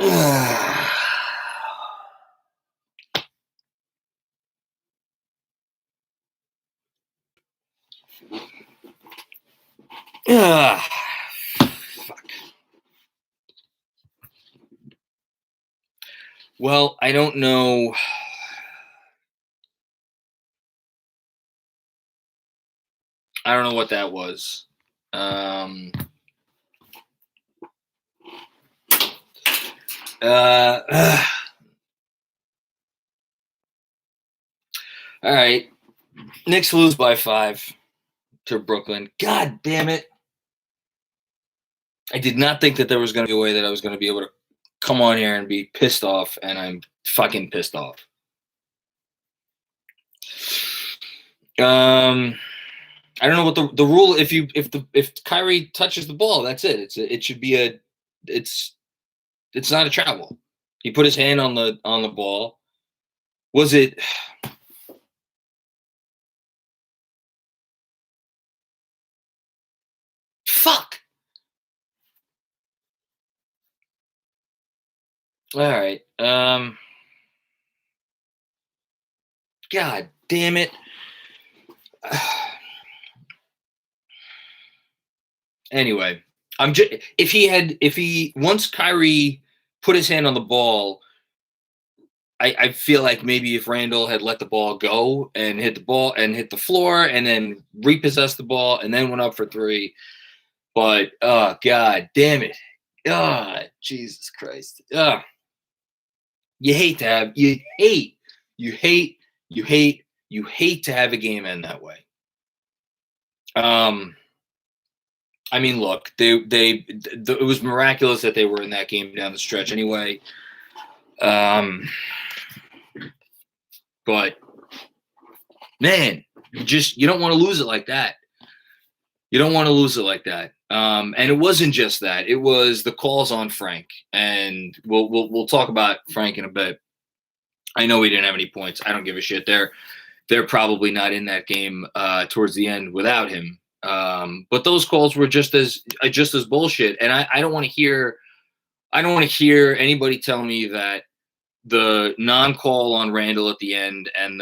Fuck. Well, I don't know. I don't know what that was. All right. Knicks lose by 5 to Brooklyn. God damn it. I did not think that there was going to be a way that I was going to be able to come on here and be pissed off, and I'm fucking pissed off. I don't know what the rule. If Kyrie touches the ball, that's it. It's not a travel. He put his hand on the ball. Was it? Fuck. All right. God damn it. Anyway, once Kyrie put his hand on the ball, I feel like maybe if Randle had let the ball go and hit the floor and then repossessed the ball and then went up for 3. But God damn it. Jesus Christ. You hate to have to have a game end that way. I mean, look, it was miraculous that they were in that game down the stretch anyway. But man, you don't want to lose it like that. You don't want to lose it like that. And it wasn't just that; it was the calls on Frank, and we'll talk about Frank in a bit. I know he didn't have any points. I don't give a shit. They're probably not in that game towards the end without him. But those calls were just as bullshit. And I don't want to hear anybody tell me that the non-call on Randle at the end and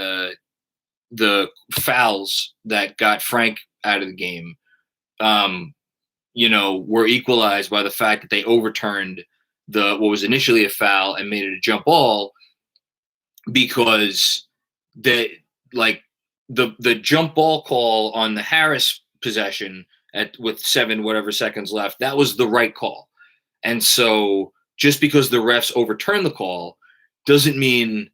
the fouls that got Frank out of the game, were equalized by the fact that they overturned what was initially a foul and made it a jump ball, because the jump ball call on the Harris possession with 7 whatever seconds left, that was the right call. And so just because the refs overturned the call doesn't mean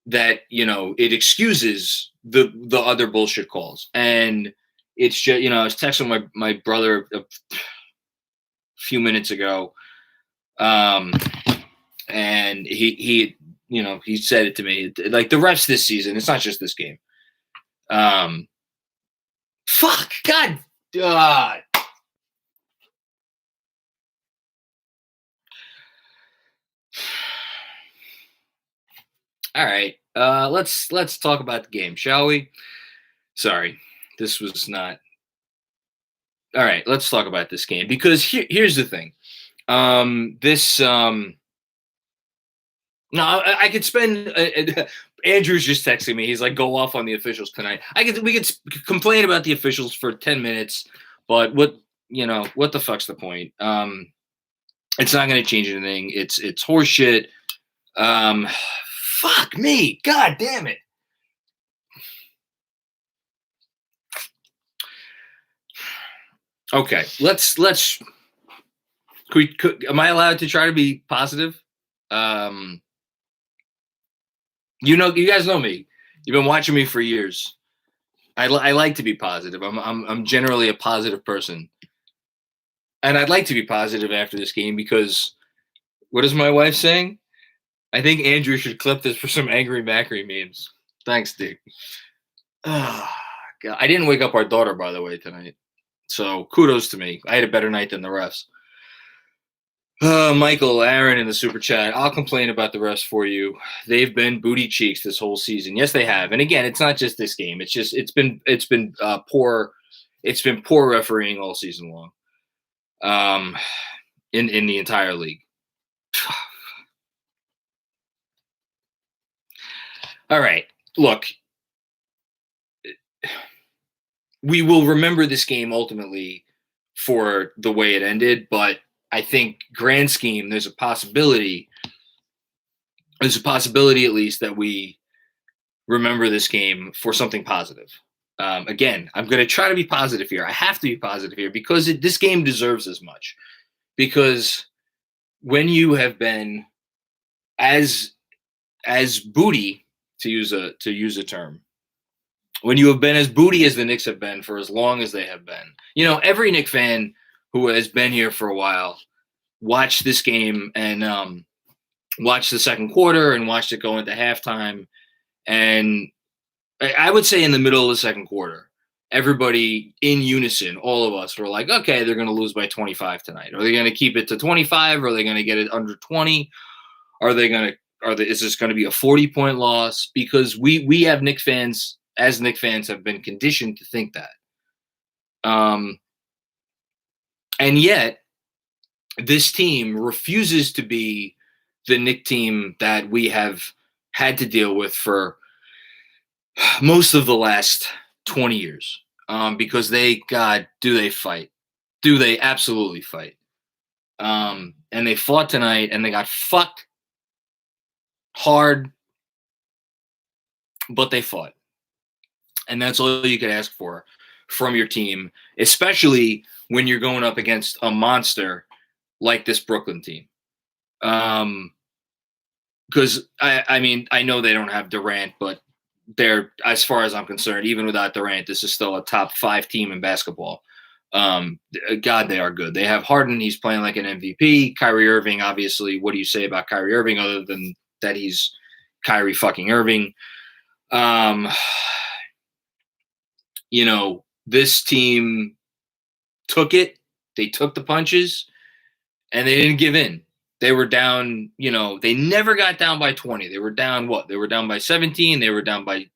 that, it excuses the other bullshit calls. And it's just, I was texting my brother a few minutes ago, and he said it to me, like, the refs this season, it's not just this game. Fuck, God. All right, let's talk about the game, shall we? Sorry, this was not. All right, let's talk about this game, because here's the thing. No, I could spend. Andrew's just texting me. He's like, "Go off on the officials tonight." We could complain about the officials for 10 minutes, but what the fuck's the point? It's not going to change anything. It's horseshit. Fuck me, God damn it. Okay, let's. Am I allowed to try to be positive? You guys know me. You've been watching me for years. I like to be positive. I'm generally a positive person, and I'd like to be positive after this game, because what is my wife saying? I think Andrew should clip this for some angry Macri memes. Thanks, dude. God. I didn't wake up our daughter, by the way, tonight, so kudos to me. I had a better night than the refs. Michael Aaron in the super chat. I'll complain about the refs for you. They've been booty cheeks this whole season. Yes, they have. And again, it's not just this game. It's been poor. It's been poor refereeing all season long. In the entire league. All right. Look, we will remember this game ultimately for the way it ended, but I think grand scheme, there's a possibility at least that we remember this game for something positive. Again, I'm going to try to be positive here. I have to be positive here because this game deserves as much. Because when you have been as booty, to use a term, when you have been as booty as the Knicks have been for as long as they have been, every Knicks fan who has been here for a while watched this game and watched the second quarter and watched it go into halftime. And I would say in the middle of the second quarter, everybody in unison, all of us were like, okay, they're going to lose by 25 tonight. Are they going to keep it to 25? Are they going to get it under 20? Is this going to be a 40-point loss? Because we have Knicks fans, as Knicks fans, have been conditioned to think that. And yet, this team refuses to be the Knicks team that we have had to deal with for most of the last 20 years. Because do they fight? Do they absolutely fight? And they fought tonight, and they got fucked hard, but they fought. And that's all you could ask for from your team, especially when you're going up against a monster like this Brooklyn team. Because, I know they don't have Durant, but they're, as far as I'm concerned, even without Durant, this is still a top 5 team in basketball. God, they are good. They have Harden. He's playing like an MVP. Kyrie Irving, obviously, what do you say about Kyrie Irving other than that he's Kyrie fucking Irving? This team took it. They took the punches, and they didn't give in. They were down, they never got down by 20. They were down what? They were down by 17. They were down by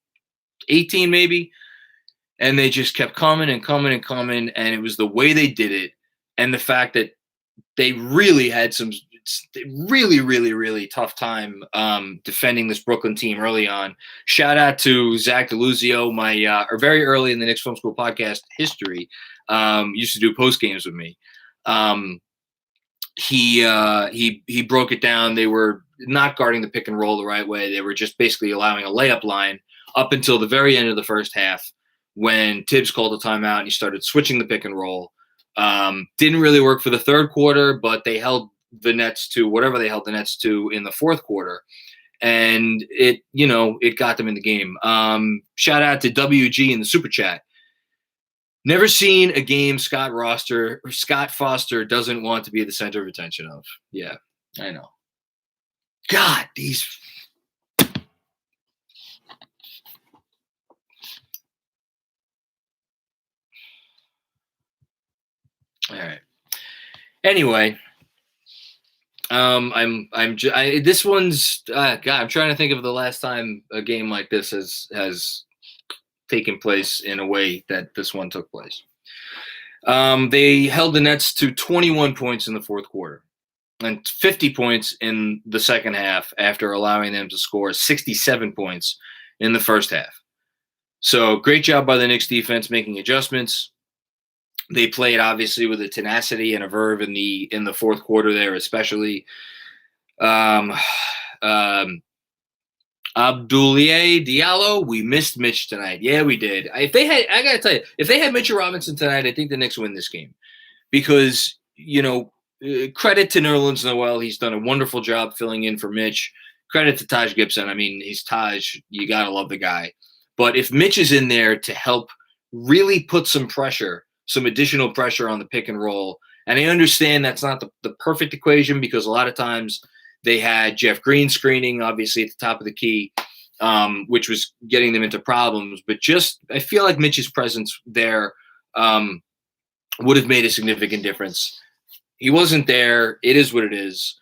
18 maybe. And they just kept coming and coming and coming. And it was the way they did it. And the fact that they really had some really, really, really tough time defending this Brooklyn team early on. Shout out to Zach DeLuzio, my very early in the Knicks Film School Podcast history, used to do post games with me. He broke it down. They were not guarding the pick and roll the right way. They were just basically allowing a layup line up until the very end of the first half when Tibbs called a timeout and he started switching the pick and roll. Didn't really work for the third quarter, but they held the Nets to whatever they held the Nets to in the fourth quarter. And it got them in the game. Shout out to WG in the super chat. Never seen a game Scott Foster doesn't want to be the center of attention of. Yeah, I know. God, these. All right. Anyway, this one's God. I'm trying to think of the last time a game like this has taken place in a way that this one took place. They held the Nets to 21 points in the fourth quarter and 50 points in the second half after allowing them to score 67 points in the first half. So great job by the Knicks defense making adjustments. They played obviously with a tenacity and a verve in the fourth quarter there, especially. Abdoulaye Diallo, we missed Mitch tonight. Yeah, we did. I gotta tell you, if they had Mitchell Robinson tonight, I think the Knicks win this game because credit to Nerlens Noel, he's done a wonderful job filling in for Mitch. Credit to Taj Gibson. I mean, he's Taj. You gotta love the guy. But if Mitch is in there to help really put some additional pressure on the pick and roll, and I understand that's not the perfect equation because a lot of times they had Jeff Green screening, obviously, at the top of the key, which was getting them into problems. But I feel like Mitch's presence there would have made a significant difference. He wasn't there. It is what it is.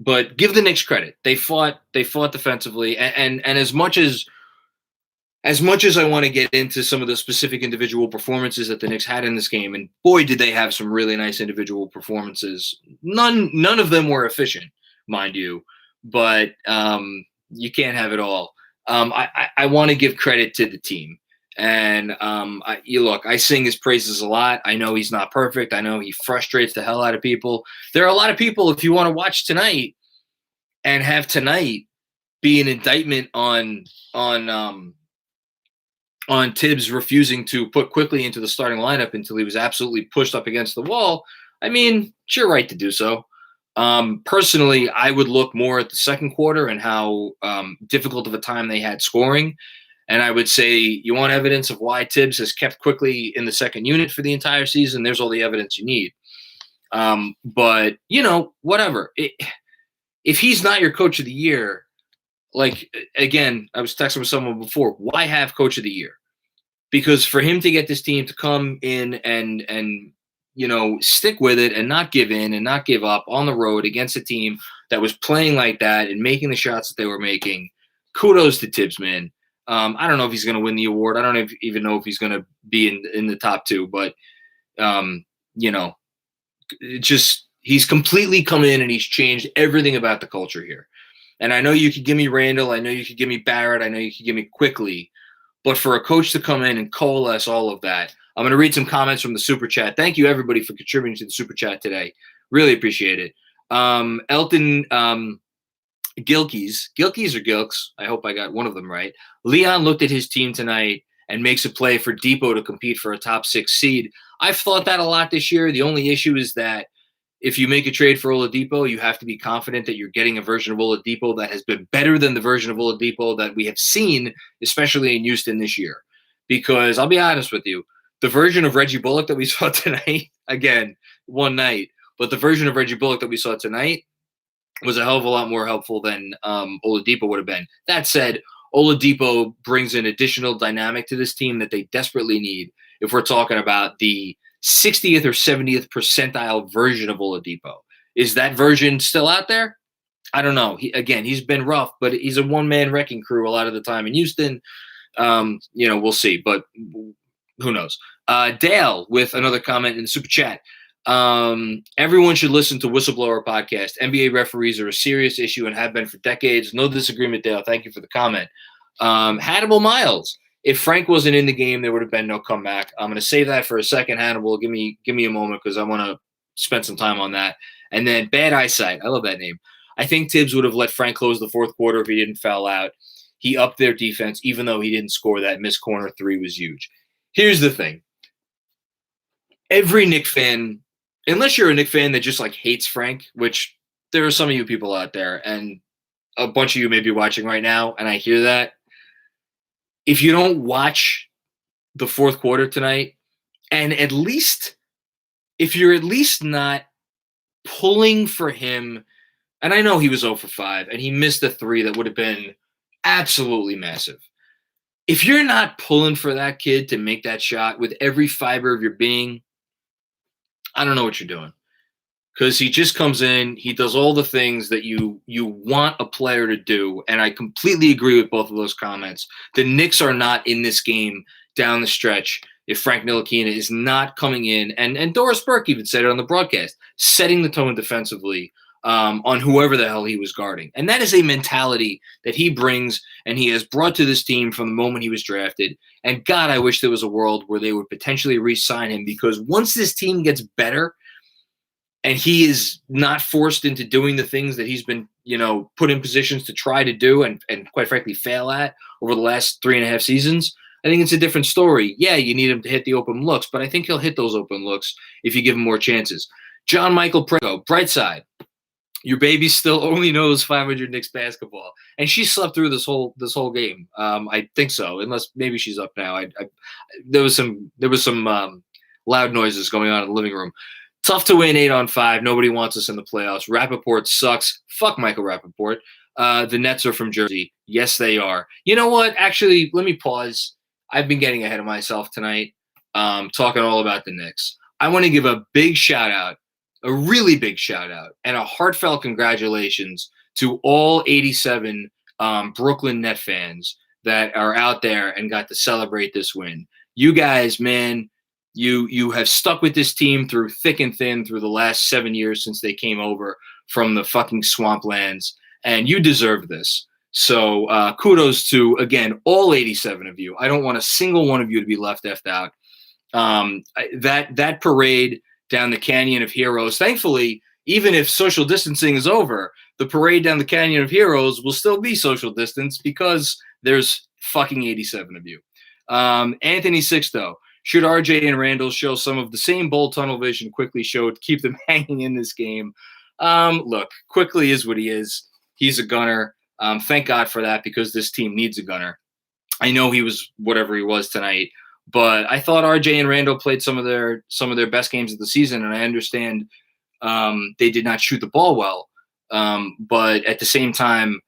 But give the Knicks credit. They fought defensively. And as much as I want to get into some of the specific individual performances that the Knicks had in this game, and boy, did they have some really nice individual performances. None of them were efficient, mind you, but you can't have it all. I want to give credit to the team. And I sing his praises a lot. I know he's not perfect. I know he frustrates the hell out of people. There are a lot of people, if you want to watch tonight and have tonight be an indictment on Tibbs refusing to put Quickley into the starting lineup until he was absolutely pushed up against the wall, I mean, it's your right to do so. Personally, I would look more at the second quarter and how difficult of a time they had scoring. And I would say, you want evidence of why Tibbs has kept Quickley in the second unit for the entire season? There's all the evidence you need. But, whatever. If he's not your coach of the year, again, I was texting with someone before, why have coach of the year? Because for him to get this team to come in and stick with it and not give in and not give up on the road against a team that was playing like that and making the shots that they were making, kudos to Tibbs, man. I don't know if he's going to win the award. I don't even know if he's going to be in the top two, but, he's completely come in and he's changed everything about the culture here. And I know you could give me Randle. I know you could give me Barrett. I know you could give me Quickley. But for a coach to come in and coalesce all of that, I'm going to read some comments from the Super Chat. Thank you, everybody, for contributing to the Super Chat today. Really appreciate it. Elton Gilkies or Gilks, I hope I got one of them right. Leon looked at his team tonight and makes a play for Depot to compete for a top 6 seed. I've thought that a lot this year. The only issue is that if you make a trade for Oladipo, you have to be confident that you're getting a version of Oladipo that has been better than the version of Oladipo that we have seen, especially in Houston this year. Because I'll be honest with you, the version of Reggie Bullock that we saw tonight, again, one night, but the version of Reggie Bullock that we saw tonight was a hell of a lot more helpful than Oladipo would have been. That said, Oladipo brings an additional dynamic to this team that they desperately need if we're talking about the 60th or 70th percentile version of Oladipo. Is that version still out there? I don't know. He's been rough, but he's a one-man wrecking crew a lot of the time in Houston. We'll see, but who knows? Dale with another comment in the Super Chat. Everyone should listen to Whistleblower Podcast. NBA referees are a serious issue and have been for decades. No disagreement, Dale. Thank you for the comment. Hannibal Miles. If Frank wasn't in the game, there would have been no comeback. I'm going to save that for a second, Hannibal. Give me a moment because I want to spend some time on that. And then Bad Eyesight. I love that name. I think Tibbs would have let Frank close the fourth quarter if he didn't foul out. He upped their defense, even though he didn't score. That missed corner 3 was huge. Here's the thing. Every Knicks fan, unless you're a Knicks fan that just hates Frank, which there are some of you people out there, and a bunch of you may be watching right now, and I hear that. If you don't watch the fourth quarter tonight, and if you're at least not pulling for him, and I know he was 0 for 5, and he missed a 3 that would have been absolutely massive. If you're not pulling for that kid to make that shot with every fiber of your being, I don't know what you're doing. Because he just comes in, he does all the things that you want a player to do, and I completely agree with both of those comments. The Knicks are not in this game down the stretch if Frank Ntilikina is not coming in, and Doris Burke even said it on the broadcast, setting the tone defensively on whoever the hell he was guarding. And that is a mentality that he brings and he has brought to this team from the moment he was drafted. And God, I wish there was a world where they would potentially re-sign him, because once this team gets better and he is not forced into doing the things that he's been, put in positions to try to do and quite frankly fail at over the last 3.5 seasons, I think it's a different story. Yeah, you need him to hit the open looks, but I think he'll hit those open looks if you give him more chances. John Michael Prego, bright side. Your baby still only knows 500 Knicks basketball, and she slept through this whole game. I think so, unless maybe she's up now. There was some loud noises going on in the living room. Tough to win 8-on-5. Nobody wants us in the playoffs. Rappaport sucks. Fuck Michael Rappaport. The Nets are from Jersey. Yes, they are. You know what? Actually, let me pause. I've been getting ahead of myself tonight, talking all about the Knicks. I want to give a big shout out, a really big shout out, and a heartfelt congratulations to all 87 Brooklyn Net fans that are out there and got to celebrate this win. You guys, man, you have stuck with this team through thick and thin through the last 7 years since they came over from the fucking swamplands, and you deserve this. So kudos to, again, all 87 of you. I don't want a single one of you to be left out. That parade down the Canyon of Heroes, thankfully, even if social distancing is over, the parade down the Canyon of Heroes will still be social distance because there's fucking 87 of you. Anthony Sixto, should RJ and Randle show some of the same bold tunnel vision Quickley showed to keep them hanging in this game? Look, Quickley is what he is. He's a gunner. Thank God for that, because this team needs a gunner. I know he was whatever he was tonight, but I thought RJ and Randle played some of their best games of the season, and I understand they did not shoot the ball well, but at the same time,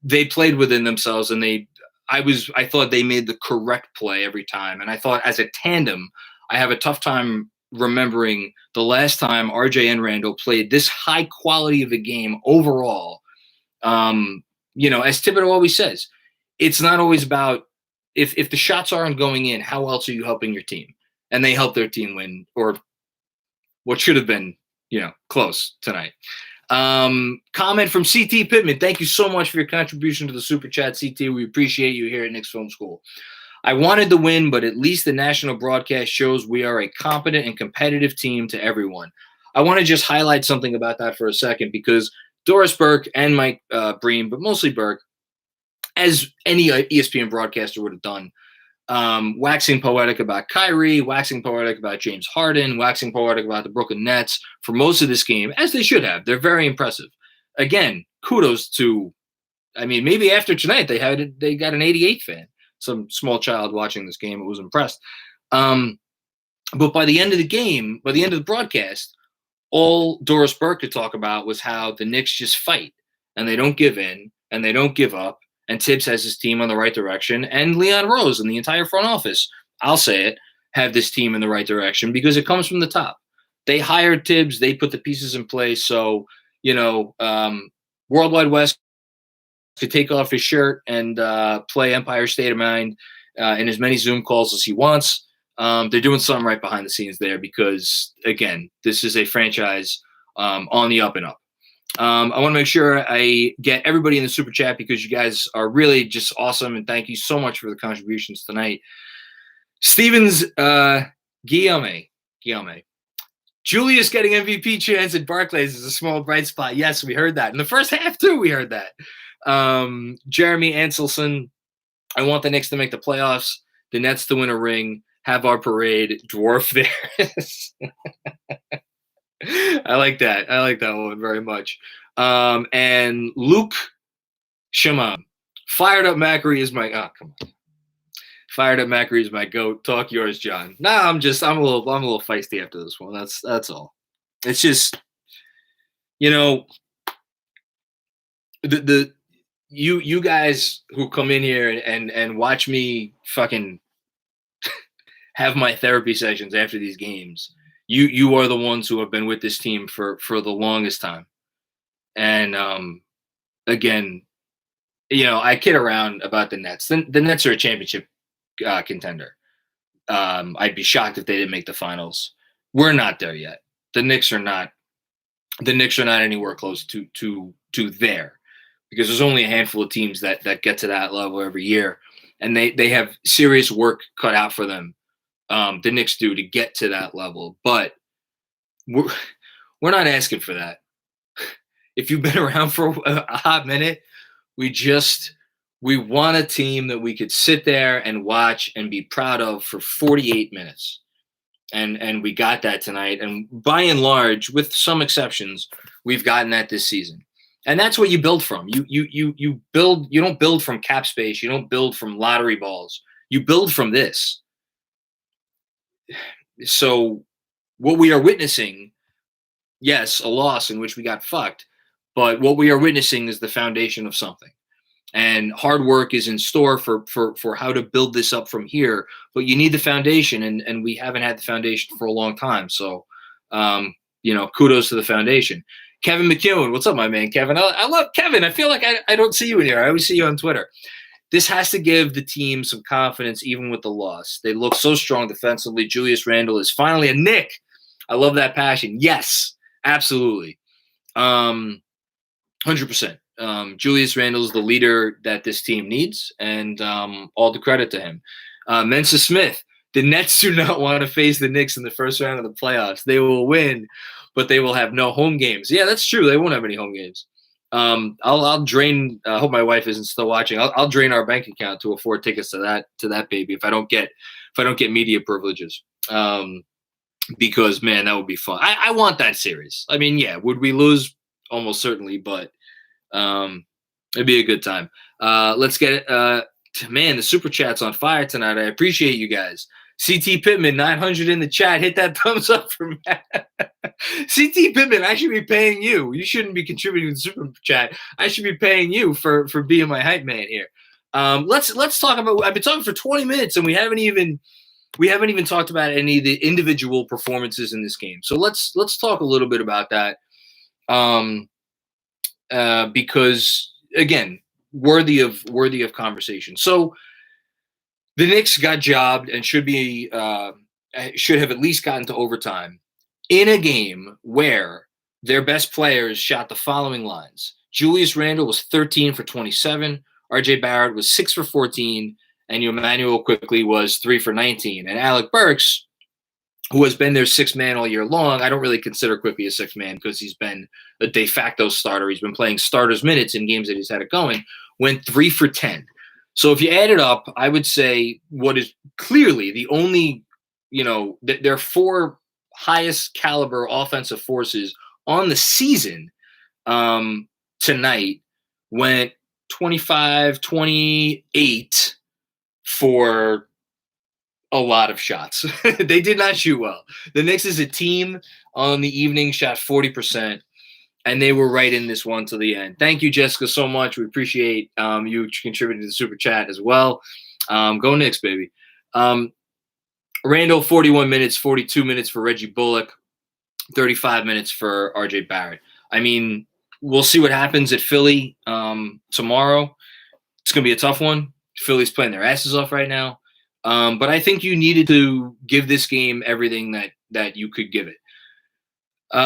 they played within themselves, and I thought they made the correct play every time. And I thought as a tandem, I have a tough time remembering the last time RJ and Randle played this high quality of a game overall. As Thibodeau always says, it's not always about if the shots aren't going in, how else are you helping your team? And they helped their team win, or what should have been, close tonight. Comment from CT Pittman. Thank you so much for your contribution to the Super Chat, CT. We appreciate you here at Knicks Film School. I wanted to win, but at least the national broadcast shows we are a competent and competitive team to everyone. I want to just highlight something about that for a second, because Doris Burke and Mike Breen, but mostly Burke, as any ESPN broadcaster would have done, waxing poetic about Kyrie, waxing poetic about James Harden, waxing poetic about the Brooklyn Nets for most of this game, as they should have. They're very impressive. Again, kudos to, maybe after tonight they got an 88 fan, some small child watching this game who was impressed. But by the end of the game, by the end of the broadcast, all Doris Burke could talk about was how the Knicks just fight and they don't give in and they don't give up. And Tibbs has his team on the right direction. And Leon Rose and the entire front office, I'll say it, have this team in the right direction because it comes from the top. They hired Tibbs. They put the pieces in place. So, Worldwide West could take off his shirt and play Empire State of Mind in as many Zoom calls as he wants. They're doing something right behind the scenes there because, again, this is a franchise on the up and up. I want to make sure I get everybody in the Super Chat because you guys are really just awesome, and thank you so much for the contributions tonight. Stevens Guillaume. Julius getting MVP chance at Barclays is a small bright spot. Yes, we heard that. In the first half, too, we heard that. Jeremy Anselson, I want the Knicks to make the playoffs, the Nets to win a ring, have our parade, dwarf theirs. I like that. I like that one very much. And Luke Shimon, fired up Macri is my come on. Fired up Macri is my goat. Talk yours, John. Nah, I'm a little feisty after this one. That's all. It's just, you guys who come in here and watch me fucking have my therapy sessions after these games. You are the ones who have been with this team for the longest time. And again, I kid around about the Nets. The Nets are a championship contender. I'd be shocked if they didn't make the finals. We're not there yet. The Knicks are not anywhere close to there, because there's only a handful of teams that get to that level every year, and they have serious work cut out for them. The Knicks do to get to that level, but we're not asking for that. If you've been around for a hot minute, we want a team that we could sit there and watch and be proud of for 48 minutes. And we got that tonight. And by and large, with some exceptions, we've gotten that this season. And that's what you build from. You don't build from cap space. You don't build from lottery balls. You build from this. So what we are witnessing, yes, a loss in which we got fucked, but what we are witnessing is the foundation of something. And hard work is in store for how to build this up from here. But you need the foundation, and we haven't had the foundation for a long time. So, kudos to the foundation. Kevin McEwen, what's up, my man, Kevin? I love Kevin. I feel like I don't see you in here. I always see you on Twitter. This has to give the team some confidence, even with the loss. They look so strong defensively. Julius Randle is finally a Knick. I love that passion. Yes, absolutely. 100%. Julius Randle's the leader that this team needs, and all the credit to him. Mensa Smith, the Nets do not want to face the Knicks in the first round of the playoffs. They will win, but they will have no home games. Yeah, that's true. They won't have any home games. I'll drain. I hope my wife isn't still watching. I'll drain our bank account to afford tickets to that baby if I don't get media privileges. Because man, that would be fun. I want that series. I mean, yeah, would we lose? Almost certainly, but it'd be a good time. Let's get it. Man, the super chat's on fire tonight. I appreciate you guys. CT Pittman, 900 in the chat. Hit that thumbs up for Matt. CT Pittman, I should be paying you. You shouldn't be contributing to the super chat. I should be paying you for being my hype man here. Let's talk about. I've been talking for 20 minutes and we haven't even talked about any of the individual performances in this game. So let's talk a little bit about that. Because again, worthy of conversation. So the Knicks got jobbed and should have at least gotten to overtime in a game where their best players shot the following lines. Julius Randle was 13 for 27. RJ Barrett was 6 for 14. And Emmanuel Quickley was 3 for 19. And Alec Burks, who has been their sixth man all year long, I don't really consider Quickley a sixth man because he's been a de facto starter. He's been playing starters minutes in games that he's had it going, went 3 for 10. So if you add it up, I would say what is clearly the only, their four highest caliber offensive forces on the season tonight went 25-28 for a lot of shots. They did not shoot well. The Knicks as a team on the evening shot 40%, and they were right in this one to the end. Thank you, Jessica, so much. We appreciate you contributing to the super chat as well. Go Knicks, baby. Randle, 41 minutes, 42 minutes for Reggie Bullock, 35 minutes for RJ Barrett. I mean, we'll see what happens at Philly tomorrow. It's going to be a tough one. Philly's playing their asses off right now. But I think you needed to give this game everything that you could give it.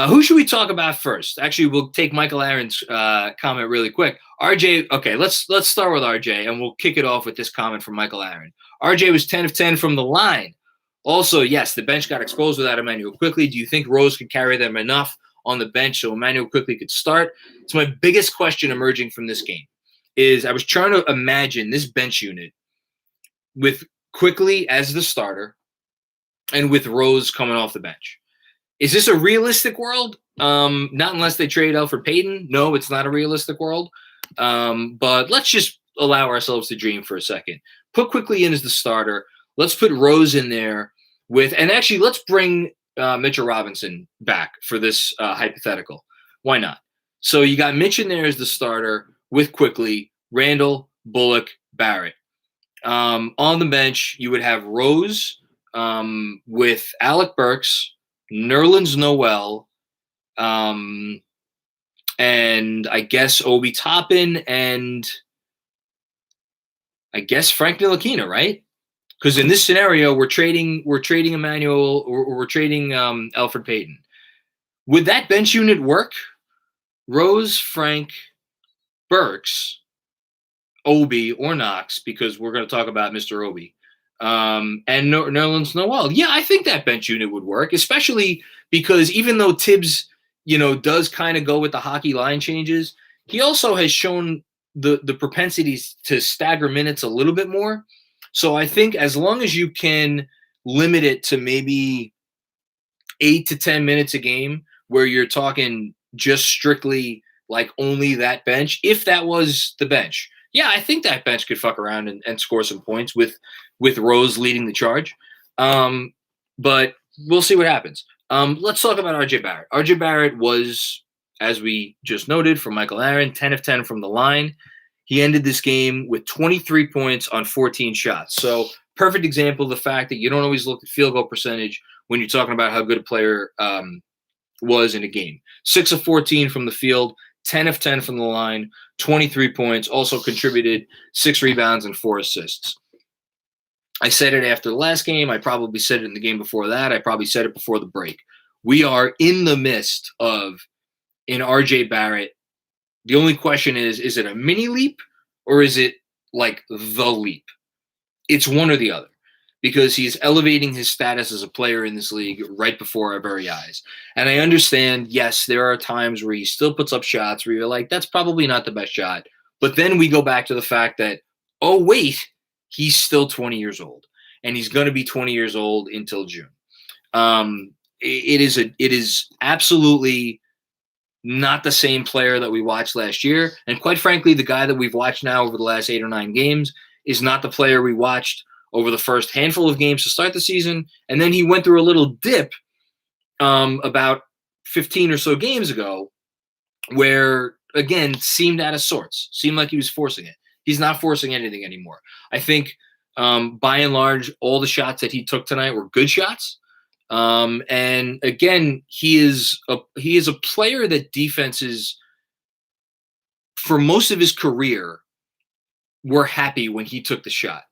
Who should we talk about first? Actually, we'll take Michael Aaron's comment really quick. RJ, okay, let's start with RJ, and we'll kick it off with this comment from Michael Aaron. RJ was 10 of 10 from the line. Also, yes, the bench got exposed without Emmanuel Quickley. Do you think Rose could carry them enough on the bench so Emmanuel Quickley could start? It's my biggest question emerging from this game. Is I was trying to imagine this bench unit with Quickley as the starter and with Rose coming off the bench. Is this a realistic world? Not unless they trade Elfrid Payton. No, it's not a realistic world. But let's just allow ourselves to dream for a second. Put Quickley in as the starter. Let's put Rose in there and actually let's bring Mitchell Robinson back for this hypothetical. Why not? So you got Mitch in there as the starter with Quickley, Randle, Bullock, Barrett. On the bench, you would have Rose with Alec Burks, Nerlens Noel, and I guess Obi Toppin, and I guess Frank Ntilikina, right? Because in this scenario, we're trading Emmanuel, or we're trading Elfrid Payton. Would that bench unit work? Rose, Frank, Burks, Obi, or Knox, because we're going to talk about Mr. Obi, and Nerlens Noel. Yeah, I think that bench unit would work, especially because even though Tibbs, does kind of go with the hockey line changes, he also has shown the propensities to stagger minutes a little bit more. So I think as long as you can limit it to maybe 8 to 10 minutes a game, where you're talking just strictly like only that bench, if that was the bench. Yeah, I think that bench could fuck around and score some points with Rose leading the charge. But we'll see what happens. Let's talk about RJ Barrett. RJ Barrett was, as we just noted from Michael Aaron, 10 of 10 from the line. He ended this game with 23 points on 14 shots. So perfect example of the fact that you don't always look at field goal percentage when you're talking about how good a player was in a game. 6 of 14 from the field, 10 of 10 from the line, 23 points, also contributed 6 rebounds and 4 assists. I said it after the last game. I probably said it in the game before that. I probably said it before the break. We are in the midst of an RJ Barrett The only question is it a mini leap or is it like the leap? It's one or the other because he's elevating his status as a player in this league right before our very eyes. And I understand, yes, there are times where he still puts up shots where you're like, that's probably not the best shot. But then we go back to the fact that, oh, wait, he's still 20 years old. And he's going to be 20 years old until June. It is absolutely not the same player that we watched last year. And quite frankly, the guy that we've watched now over the last 8 or 9 games is not the player we watched over the first handful of games to start the season. And then he went through a little dip about 15 or so games ago where, again, seemed out of sorts, seemed like he was forcing it. He's not forcing anything anymore. I think by and large, all the shots that he took tonight were good shots. And again, he is a player that defenses for most of his career were happy when he took the shot.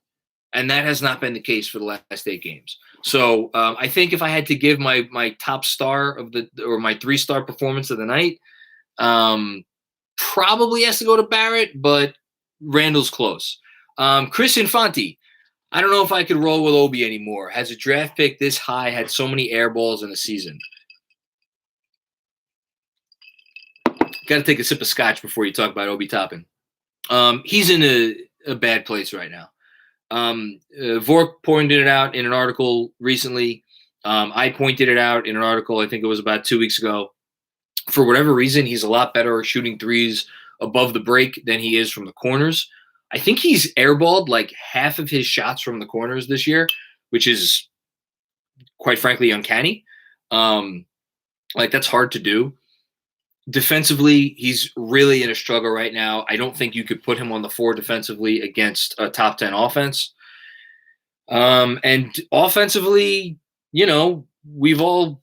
And that has not been the case for the last 8 games. So I think if I had to give my top star or my 3-star performance of the night, probably has to go to Barrett, but Randle's close. Chris Infante, I don't know if I could roll with Obi anymore. Has a draft pick this high had so many air balls in a season? Got to take a sip of scotch before you talk about Obi Toppin. He's in a bad place right now. Vork pointed it out in an article recently. I pointed it out in an article, I think it was about 2 weeks ago. For whatever reason, he's a lot better shooting threes above the break than he is from the corners. I think he's airballed like half of his shots from the corners this year, which is quite frankly uncanny. Like that's hard to do. Defensively, he's really in a struggle right now. I don't think you could put him on the floor defensively against a top 10 offense. And offensively, you know, we've all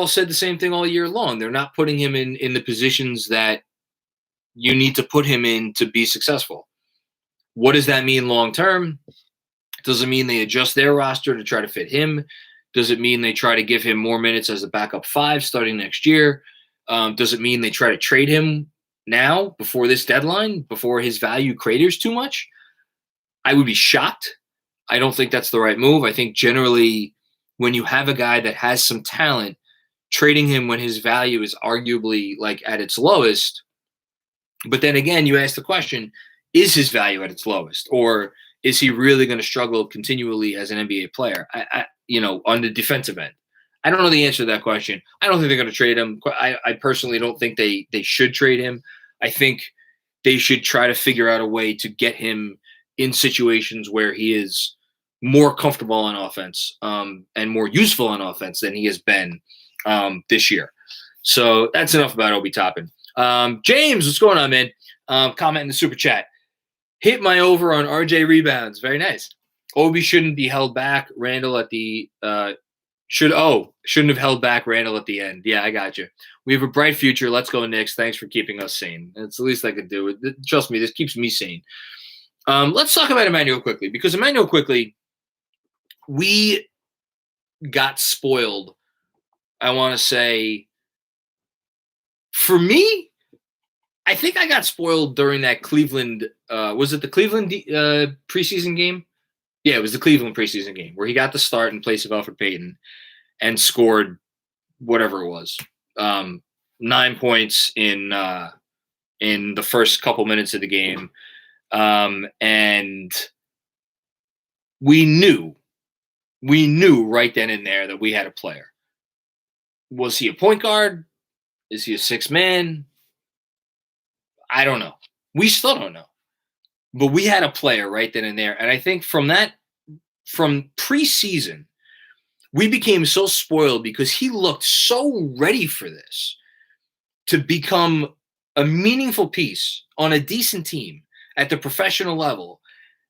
said the same thing all year long. They're not putting him in the positions that you need to put him in to be successful. What does that mean long term? Does it mean they adjust their roster to try to fit him? Does it mean they try to give him more minutes as a backup 5 starting next year? Does it mean they try to trade him now before this deadline, before his value craters too much? I would be shocked. I don't think that's the right move. I think generally when you have a guy that has some talent, trading him when his value is arguably like at its lowest. But then again, you ask the question, is his value at its lowest? Or is he really going to struggle continually as an NBA player, on the defensive end? I don't know the answer to that question. I don't think they're going to trade him. I personally don't think they should trade him. I think they should try to figure out a way to get him in situations where he is more comfortable on offense and more useful on offense than he has been this year. So that's enough about Obi Toppin. James, what's going on, man? Comment in the super chat. Hit my over on RJ rebounds. Very nice. Obi shouldn't be held back. Randle at the shouldn't have held back Randle at the end. Yeah, I got you. We have a bright future. Let's go, Knicks. Thanks for keeping us sane. That's the least I could do. Trust me, this keeps me sane. Let's talk about Emmanuel Quickley, because Emmanuel Quickley, we got spoiled. I want to say, for me, I think I got spoiled during that Cleveland. Was it the Cleveland preseason game? Yeah, it was the Cleveland preseason game where he got the start in place of Elfrid Payton and scored whatever it was, 9 points in the first couple minutes of the game, and we knew right then and there that we had a player. Was he a point guard? Is he a 6 man? I don't know. We still don't know. But we had a player right then and there. And I think from preseason, we became so spoiled because he looked so ready for this to become a meaningful piece on a decent team at the professional level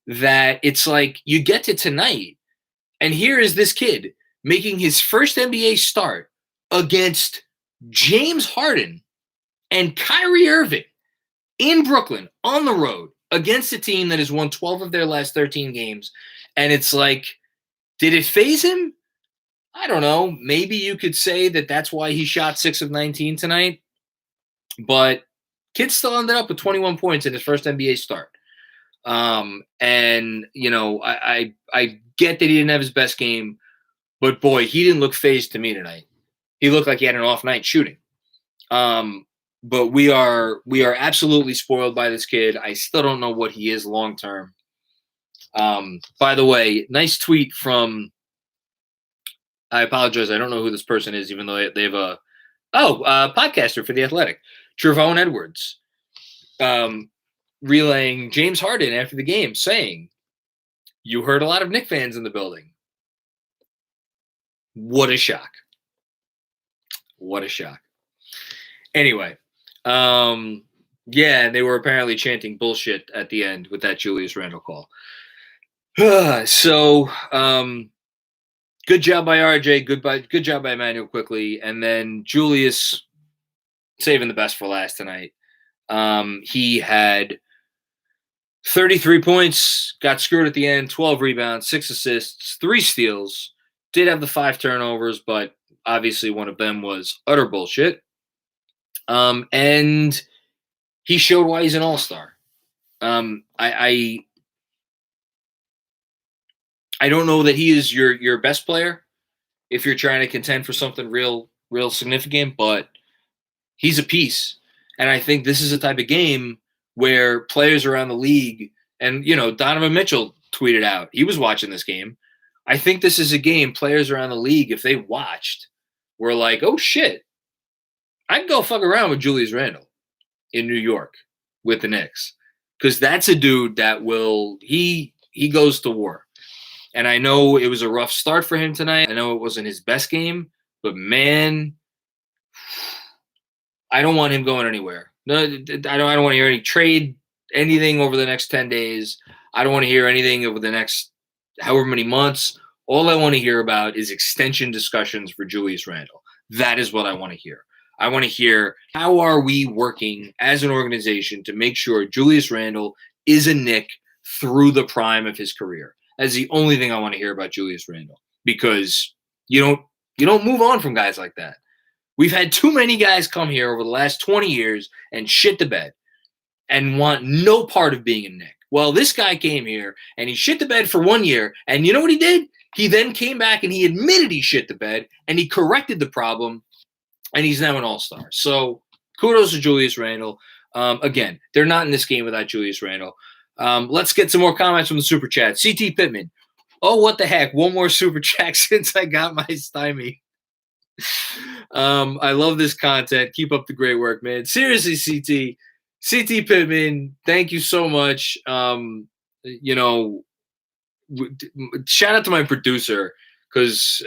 that it's like you get to tonight, and here is this kid making his first NBA start against James Harden and Kyrie Irving in Brooklyn on the road against a team that has won 12 of their last 13 games. And it's like, did it faze him? I don't know. Maybe you could say that that's why he shot 6 of 19 tonight. But Kid still ended up with 21 points in his first NBA start. And you know, I get that he didn't have his best game, but boy, he didn't look phased to me tonight. He looked like he had an off night shooting. But we are absolutely spoiled by this kid. I still don't know what he is long term. By the way, nice tweet from, I apologize, I don't know who this person is, even though they have a podcaster for The Athletic, Trevone Edwards, relaying James Harden after the game saying, "You heard a lot of Knicks fans in the building." What a shock. What a shock. Anyway, yeah, they were apparently chanting bullshit at the end with that Julius Randle call. So, good job by RJ. Good job by Emmanuel Quickley. And then Julius saving the best for last tonight. He had 33 points, got screwed at the end, 12 rebounds, 6 assists, 3 steals. Did have the 5 turnovers, but obviously one of them was utter bullshit. And he showed why he's an all-star. I don't know that he is your best player if you're trying to contend for something real significant, but he's a piece. And I think this is a type of game where players around the league, and, you know, Donovan Mitchell tweeted out, he was watching this game. I think this is a game players around the league, if they watched, were like, oh, shit, I'd go fuck around with Julius Randle in New York with the Knicks. Because that's a dude that he goes to war. And I know it was a rough start for him tonight. I know it wasn't his best game, but man, I don't want him going anywhere. No, I don't want to hear any trade, anything over the next 10 days. I don't want to hear anything over the next however many months. All I want to hear about is extension discussions for Julius Randle. That is what I want to hear. I want to hear, how are we working as an organization to make sure Julius Randle is a Knick through the prime of his career? That's the only thing I want to hear about Julius Randle, because you don't move on from guys like that. We've had too many guys come here over the last 20 years and shit the bed and want no part of being a Knick. Well, this guy came here and he shit the bed for 1 year, and you know what he did? He then came back and he admitted he shit the bed and he corrected the problem, and he's now an all-star. So kudos to Julius Randle. Again, they're not in this game without Julius Randle. Let's get some more comments from the Super Chat. CT Pittman. Oh, what the heck? One more Super Chat since I got my stymie. I love this content. Keep up the great work, man. Seriously, CT Pittman, thank you so much. You know, shout out to my producer, because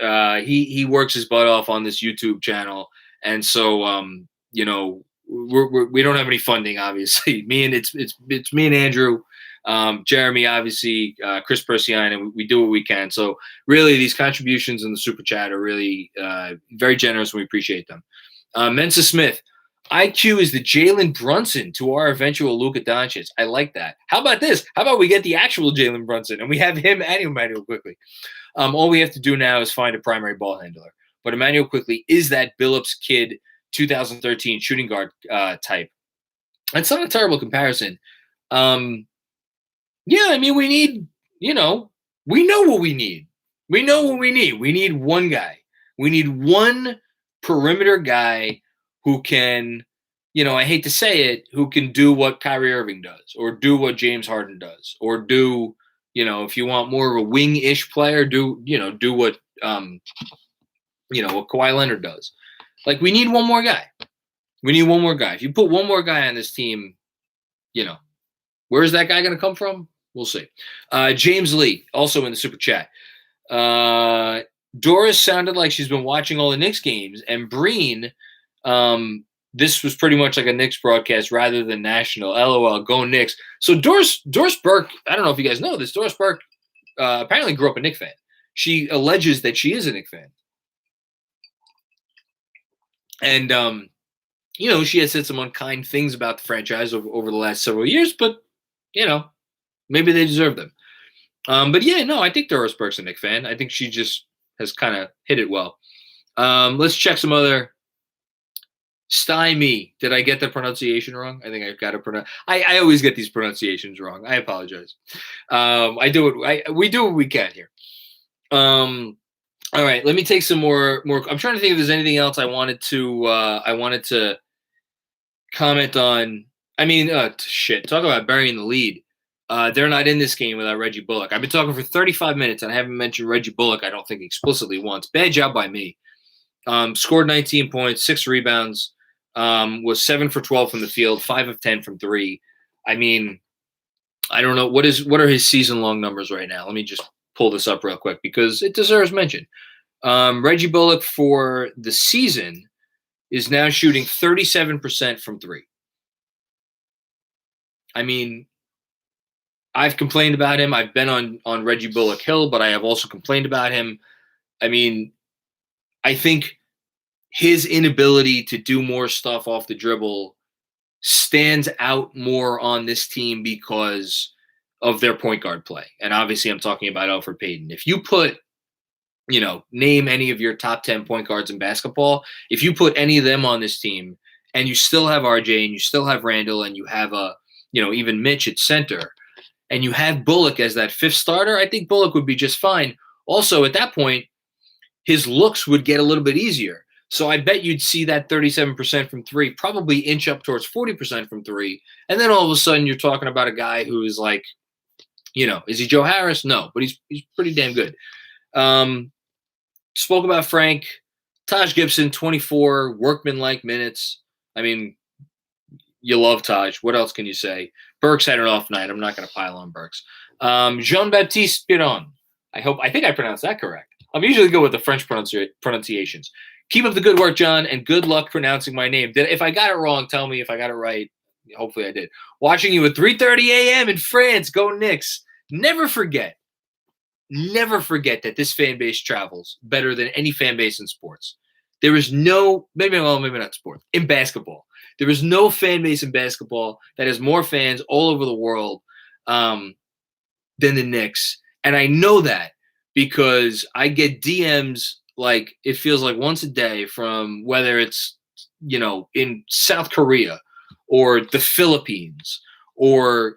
he works his butt off on this YouTube channel. And so, you know, we don't have any funding, obviously. It's me and Andrew, Jeremy, obviously, Chris Persiane, and we do what we can. So really, these contributions in the Super Chat are really very generous, and we appreciate them. Mensa Smith, IQ is the Jalen Brunson to our eventual Luka Doncic. I like that. How about this? How about we get the actual Jalen Brunson, and we have him and Emmanuel Quickley? All we have to do now is find a primary ball handler. But Emmanuel Quickley is that Billups kid 2013 shooting guard type. It's not a terrible comparison. Yeah, I mean, we need, you know, we know what we need. We know what we need. We need one guy. We need one perimeter guy who can, you know, I hate to say it, who can do what Kyrie Irving does, or do what James Harden does, or do, you know, if you want more of a wing-ish player, do what, what Kawhi Leonard does. Like, we need one more guy. We need one more guy. If you put one more guy on this team, you know, where's that guy going to come from? We'll see. James Lee, also in the Super Chat. Doris sounded like she's been watching all the Knicks games. And Breen, this was pretty much like a Knicks broadcast rather than national. LOL, go Knicks. So Doris Burke, I don't know if you guys know this, Doris Burke apparently grew up a Knicks fan. She alleges that she is a Knicks fan. And, you know, she has said some unkind things about the franchise over the last several years, but, you know, maybe they deserve them. But yeah, no, I think Doris Burke's a Knicks fan. I think she just has kind of hit it well. Let's check some other Stymie. Did I get the pronunciation wrong? I think I've got to pronounce. I always get these pronunciations wrong. I apologize. We do what we can here. All right, let me take some more. I'm trying to think if there's anything else I wanted to comment on. I mean, talk about burying the lead. They're not in this game without Reggie Bullock. I've been talking for 35 minutes, and I haven't mentioned Reggie Bullock, I don't think, explicitly once. Bad job by me. Scored 19 points, 6 rebounds, was 7 for 12 from the field, 5 of 10 from 3. I mean, I don't know. What are his season-long numbers right now? Let me just pull this up real quick because it deserves mention. Reggie Bullock for the season is now shooting 37% from 3. I mean, I've complained about him. I've been on Reggie Bullock Hill, but I have also complained about him. I mean, I think his inability to do more stuff off the dribble stands out more on this team because of their point guard play. And obviously I'm talking about Elfrid Payton. If you put, name any of your top 10 point guards in basketball, if you put any of them on this team and you still have RJ and you still have Randle and you have even Mitch at center and you have Bullock as that fifth starter, I think Bullock would be just fine. Also, at that point, his looks would get a little bit easier. So I bet you'd see that 37% from 3 probably inch up towards 40% from 3. And then all of a sudden you're talking about a guy who is like, is he Joe Harris? No, but he's pretty damn good. Spoke about Frank. Taj Gibson, 24 workman-like minutes. I mean, you love Taj. What else can you say? Burks had an off night. I'm not going to pile on Burks. Jean-Baptiste Piron. I think I pronounced that correct. I'm usually good with the French pronunciations. Keep up the good work, John, and good luck pronouncing my name. If I got it wrong, tell me. If I got it right, hopefully I did. Watching you at 3:30 a.m. in France. Go Knicks. Never forget that this fan base travels better than any fan base in sports. There is no, maybe not sports, in basketball. There is no fan base in basketball that has more fans all over the world than the Knicks. And I know that because I get DMs like it feels like once a day from whether it's, in South Korea or the Philippines or,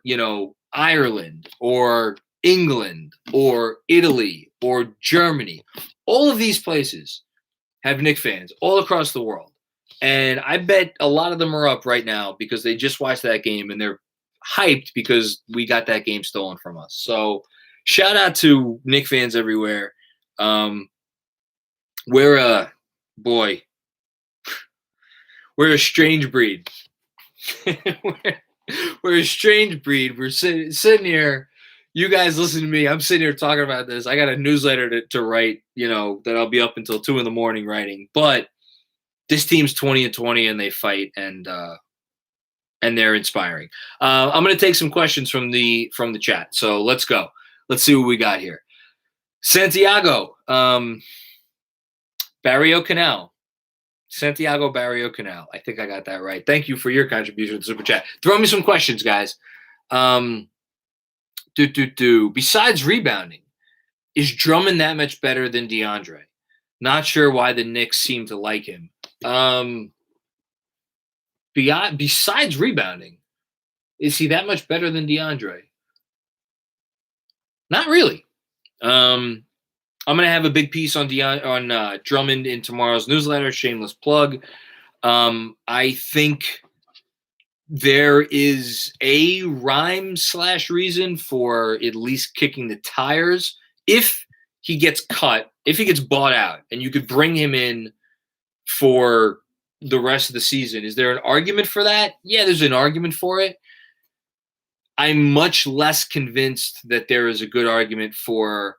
Ireland or England or Italy or Germany. All of these places have Knicks fans all across the world. And I bet a lot of them are up right now because they just watched that game and they're hyped because we got that game stolen from us. So shout out to Knicks fans everywhere. We're a strange breed. we're a strange breed. We're sitting here. You guys listen to me. I'm sitting here talking about this. I got a newsletter to write, that I'll be up until 2 a.m. writing. But this team's 20-20 and they fight and they're inspiring. I'm going to take some questions from the chat. So let's go. Let's see what we got here. Santiago, Barrio Canal. Santiago Barrio Canal. I think I got that right. Thank you for your contribution to the Super Chat. Throw me some questions, guys. Besides rebounding, is Drummond that much better than DeAndre? Not sure why the Knicks seem to like him. Besides rebounding, is he that much better than DeAndre? Not really. I'm going to have a big piece on Drummond in tomorrow's newsletter. Shameless plug. I think there is a rhyme/reason for at least kicking the tires. If he gets cut, if he gets bought out, and you could bring him in for the rest of the season, is there an argument for that? Yeah, there's an argument for it. I'm much less convinced that there is a good argument for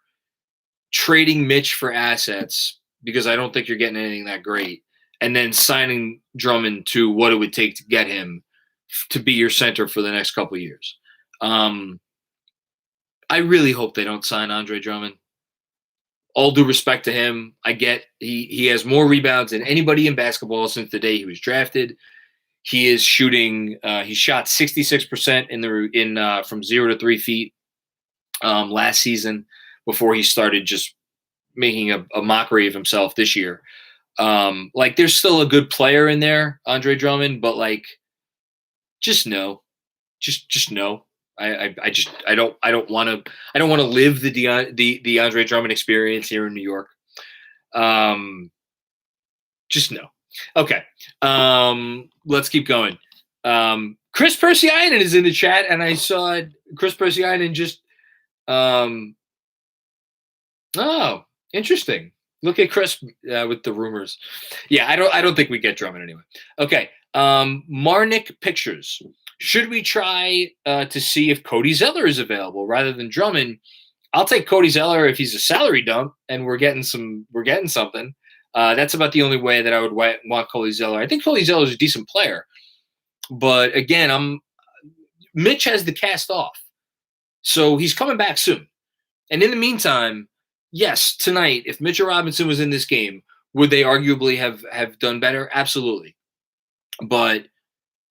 trading Mitch for assets because I don't think you're getting anything that great, and then signing Drummond to what it would take to get him to be your center for the next couple of years. I really hope they don't sign Andre Drummond. All due respect to him, I get he has more rebounds than anybody in basketball since the day he was drafted. He is shooting. He shot 66% from 0 to 3 feet last season before he started just making a mockery of himself this year. Like there's still a good player in there, Andre Drummond, but like just no. Just no. I don't want to live the Andre Drummond experience here in New York. Just no. Okay. Let's keep going. Chris Persianen is in the chat, and I saw Chris Persianen just oh, interesting. Look at Chris with the rumors. Yeah, I don't think we get Drummond anyway. Okay. Marnik Pictures. Should we try to see if Cody Zeller is available rather than Drummond? I'll take Cody Zeller if he's a salary dump and we're getting something. That's about the only way that I would want Cody Zeller. I think Cody Zeller is a decent player, but again, Mitch has the cast off, so he's coming back soon. And in the meantime, yes, tonight, if Mitchell Robinson was in this game, would they arguably have done better? Absolutely. But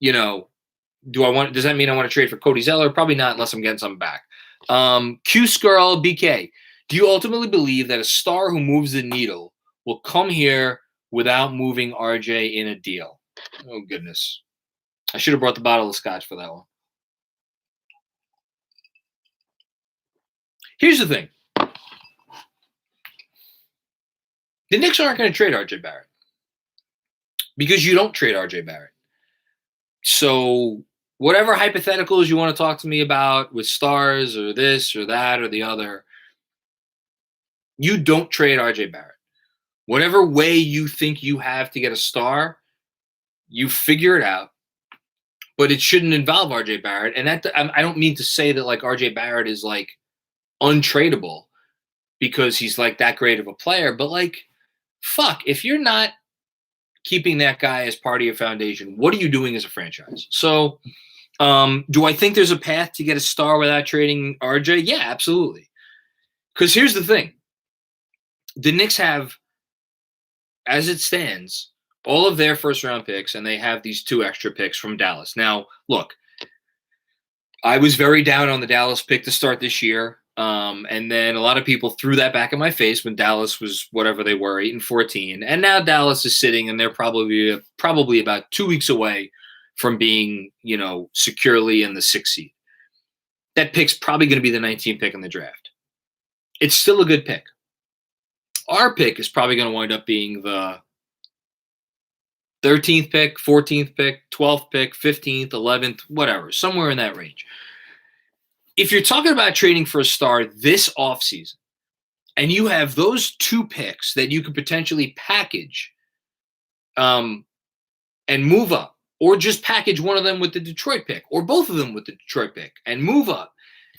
does that mean I want to trade for Cody Zeller? Probably not, unless I'm getting something back. Q-Skirl BK. Do you ultimately believe that a star who moves the needle will come here without moving RJ in a deal? Oh, goodness. I should have brought the bottle of scotch for that one. Here's the thing. The Knicks aren't going to trade RJ Barrett because you don't trade RJ Barrett. So whatever hypotheticals you want to talk to me about with stars or this or that or the other, you don't trade RJ Barrett. Whatever way you think you have to get a star, you figure it out. But it shouldn't involve RJ Barrett. And that I don't mean to say that like RJ Barrett is like untradeable because he's like that great of a player. But like, fuck, if you're not keeping that guy as part of your foundation, what are you doing as a franchise? So do I think there's a path to get a star without trading RJ? Yeah, absolutely. Because here's the thing. The Knicks have, as it stands, all of their first-round picks, and they have these 2 extra picks from Dallas. Now, look, I was very down on the Dallas pick to start this year, and then a lot of people threw that back in my face when Dallas was whatever they were, 8-14, and now Dallas is sitting, and they're probably about 2 weeks away from being, securely in the 6th seed. That pick's probably going to be the 19th pick in the draft. It's still a good pick. Our pick is probably going to wind up being the 13th pick, 14th pick, 12th pick, 15th, 11th, whatever, somewhere in that range. If you're talking about trading for a star this offseason, and you have those 2 picks that you could potentially package and move up, or just package one of them with the Detroit pick, or both of them with the Detroit pick, and move up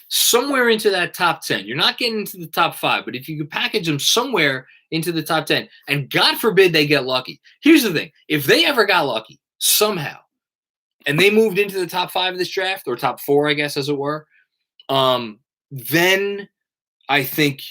somewhere into that top 10. You're not getting into the top 5, but if you could package them somewhere into the top 10, and God forbid they get lucky. Here's the thing. If they ever got lucky somehow, and they moved into the top 5 of this draft, or top 4, I guess, as it were, then I think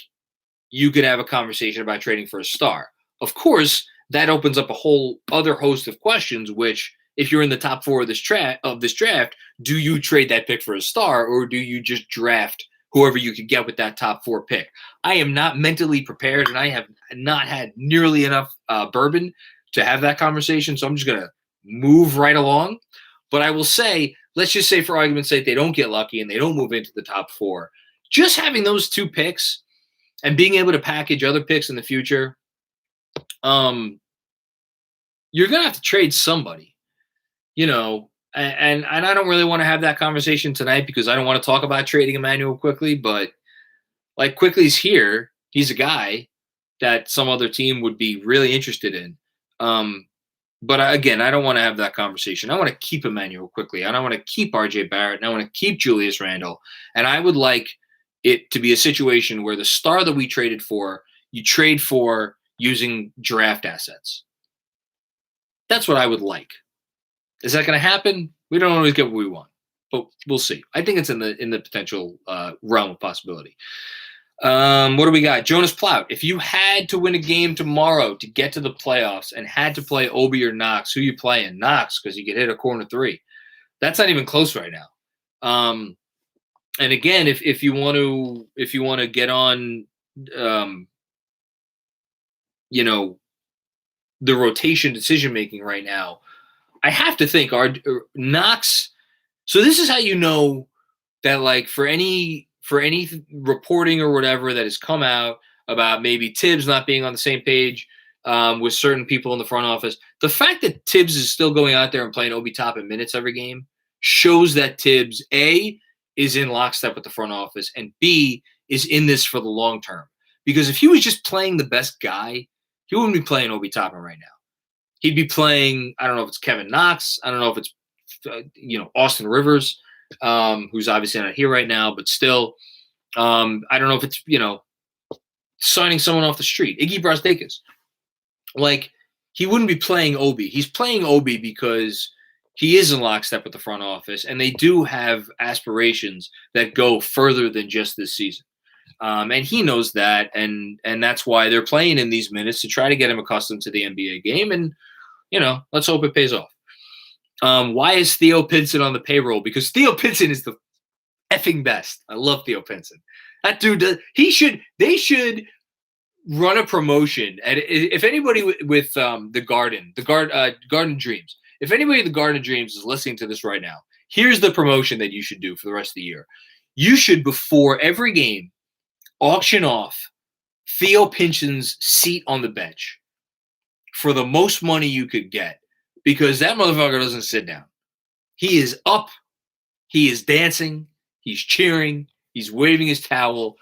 you could have a conversation about trading for a star. Of course, that opens up a whole other host of questions, which if you're in the top 4 of this draft, do you trade that pick for a star, or do you just draft whoever you could get with that top 4 pick? I am not mentally prepared, and I have not had nearly enough bourbon to have that conversation, so I'm just going to move right along. But I will say, let's just say for argument's sake, they don't get lucky and they don't move into the top 4. Just having those 2 picks and being able to package other picks in the future, you're going to have to trade somebody. And I don't really want to have that conversation tonight because I don't want to talk about trading Emmanuel Quickley, but like Quickley's here. He's a guy that some other team would be really interested in. But again, I don't want to have that conversation. I want to keep Emmanuel Quickley, and I want to keep RJ Barrett, and I want to keep Julius Randle. And I would like it to be a situation where the star that we traded for, you trade for using draft assets. That's what I would like. Is that going to happen? We don't always get what we want, but we'll see. I think it's in the potential realm of possibility. What do we got? Jonas Plout. If you had to win a game tomorrow to get to the playoffs and had to play Obi or Knox, who you playing? Knox, because you could hit a corner 3. That's not even close right now. And again, if you want to get on, the rotation decision making right now, I have to think Knox. So this is how you know that, like, for any reporting or whatever that has come out about maybe Tibbs not being on the same page with certain people in the front office, the fact that Tibbs is still going out there and playing Obi Toppin minutes every game shows that Tibbs, A, is in lockstep with the front office, and B, is in this for the long term. Because if he was just playing the best guy, he wouldn't be playing Obi Toppin right now. He'd be playing, I don't know if it's Kevin Knox. I don't know if it's, Austin Rivers, who's obviously not here right now, but still, I don't know if it's, signing someone off the street. Iggy Brazdeikis. Like, he wouldn't be playing Obi. He's playing Obi because he is in lockstep with the front office, and they do have aspirations that go further than just this season. And he knows that, and that's why they're playing in these minutes to try to get him accustomed to the NBA game. And, let's hope it pays off. Why is Theo Pinson on the payroll? Because Theo Pinson is the effing best. I love Theo Pinson. That dude they should run a promotion. And if anybody with the Garden Dreams, if anybody at the Garden Dreams is listening to this right now, here's the promotion that you should do for the rest of the year. You should, before every game, auction off Theo Pinson's seat on the bench for the most money you could get, because that motherfucker doesn't sit down. He is up. He is dancing. He's cheering. He's waving his towel.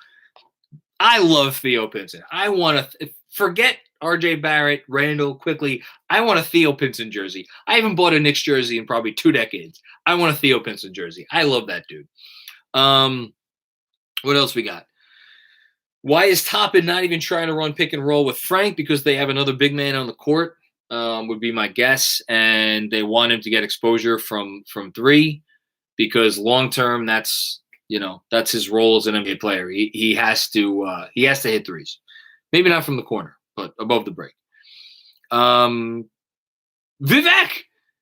I love Theo Pinson. I want to forget RJ Barrett, Randle, Quickley. I want a Theo Pinson jersey. I haven't bought a Knicks jersey in probably 2 decades. I want a Theo Pinson jersey. I love that dude. What else we got? Why is Toppin not even trying to run pick and roll with Frank? Because they have another big man on the court, would be my guess. And they want him to get exposure from 3, because long term, that's his role as an NBA player. He has to hit threes. Maybe not from the corner, but above the break. Vivek!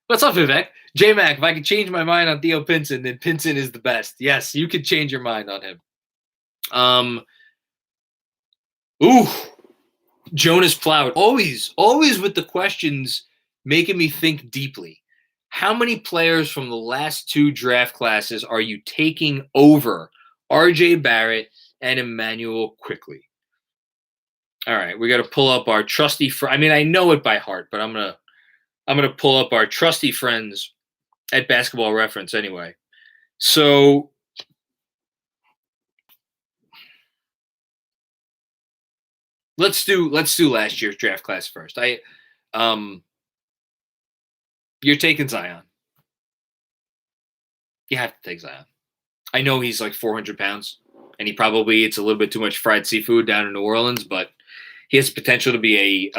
What's up, Vivek? J-Mac, if I could change my mind on Theo Pinson, then Pinson is the best. Yes, you could change your mind on him. Jonas Plowd. Always with the questions making me think deeply. How many players from the last 2 draft classes are you taking over RJ Barrett and Emmanuel Quickley? All right, we got to pull up our trusty I know it by heart, but I'm gonna pull up our trusty friends at Basketball Reference anyway. So let's do last year's draft class first. You're taking Zion. You have to take Zion. I know he's like 400 pounds, and he probably eats a little bit too much fried seafood down in New Orleans, but he has potential to be a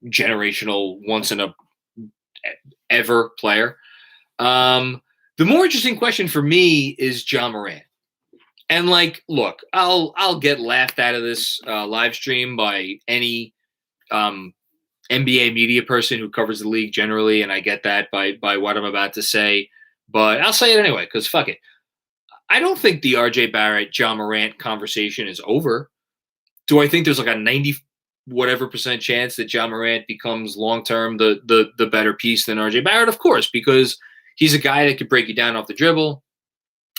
generational, once in a ever player. The more interesting question for me is Ja Morant. And look, I'll get laughed out of this live stream by any NBA media person who covers the league generally, and I get that by what I'm about to say, but I'll say it anyway, because fuck it. I don't think the RJ Barrett, Ja Morant conversation is over. Do I think there's like a 90 whatever percent chance that Ja Morant becomes long-term the better piece than RJ Barrett? Of course, because he's a guy that could break you down off the dribble.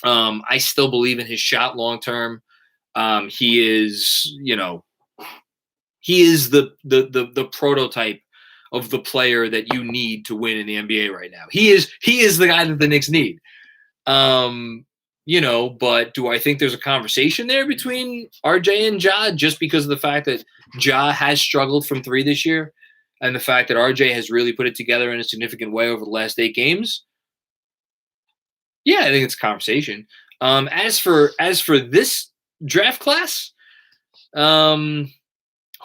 I still believe in his shot long-term. He is, he is the prototype of the player that you need to win in the NBA right now. He is the guy that the Knicks need. But do I think there's a conversation there between RJ and Ja, just because of the fact that Ja has struggled from 3 this year, and the fact that RJ has really put it together in a significant way over the last 8 games? Yeah, I think it's a conversation. As for this draft class, who am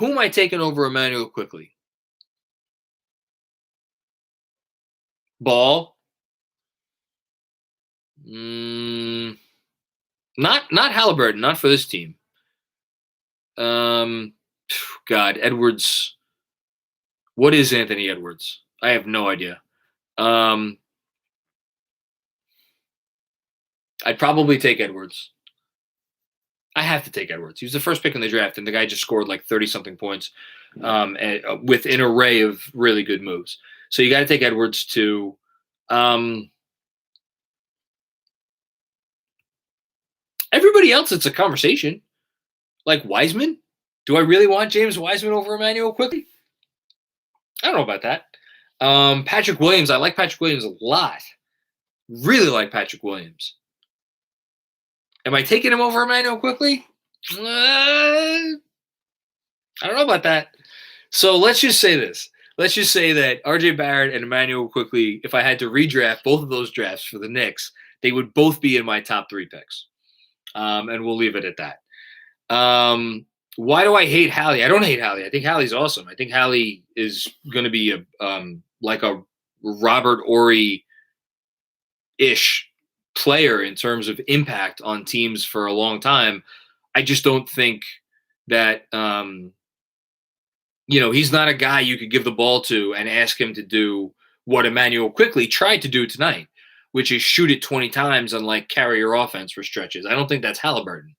I taking over Emmanuel Quickley? Ball. Not Haliburton, not for this team. God, Edwards. What is Anthony Edwards? I have no idea. I'd probably take Edwards. I have to take Edwards. He was the first pick in the draft, and the guy just scored like 30-something points with an array of really good moves. So you got to take Edwards too. Everybody else, it's a conversation. Like Wiseman? Do I really want James Wiseman over Emmanuel Quickley? I don't know about that. Patrick Williams. I like Patrick Williams a lot. Really like Patrick Williams. Am I taking him over Emmanuel Quickley? I don't know about that. So let's just say this. Let's just say that RJ Barrett and Emmanuel Quickley, if I had to redraft both of those drafts for the Knicks, they would both be in my top 3 picks. And we'll leave it at that. Why do I hate Hallie? I don't hate Hallie. I think Hallie's awesome. I think Hallie is going to be like a Robert Horry-ish player in terms of impact on teams for a long time. I just don't think that he's not a guy you could give the ball to and ask him to do what Emmanuel Quickley tried to do tonight, which is shoot it 20 times and like carry your offense for stretches. I don't think that's Haliburton.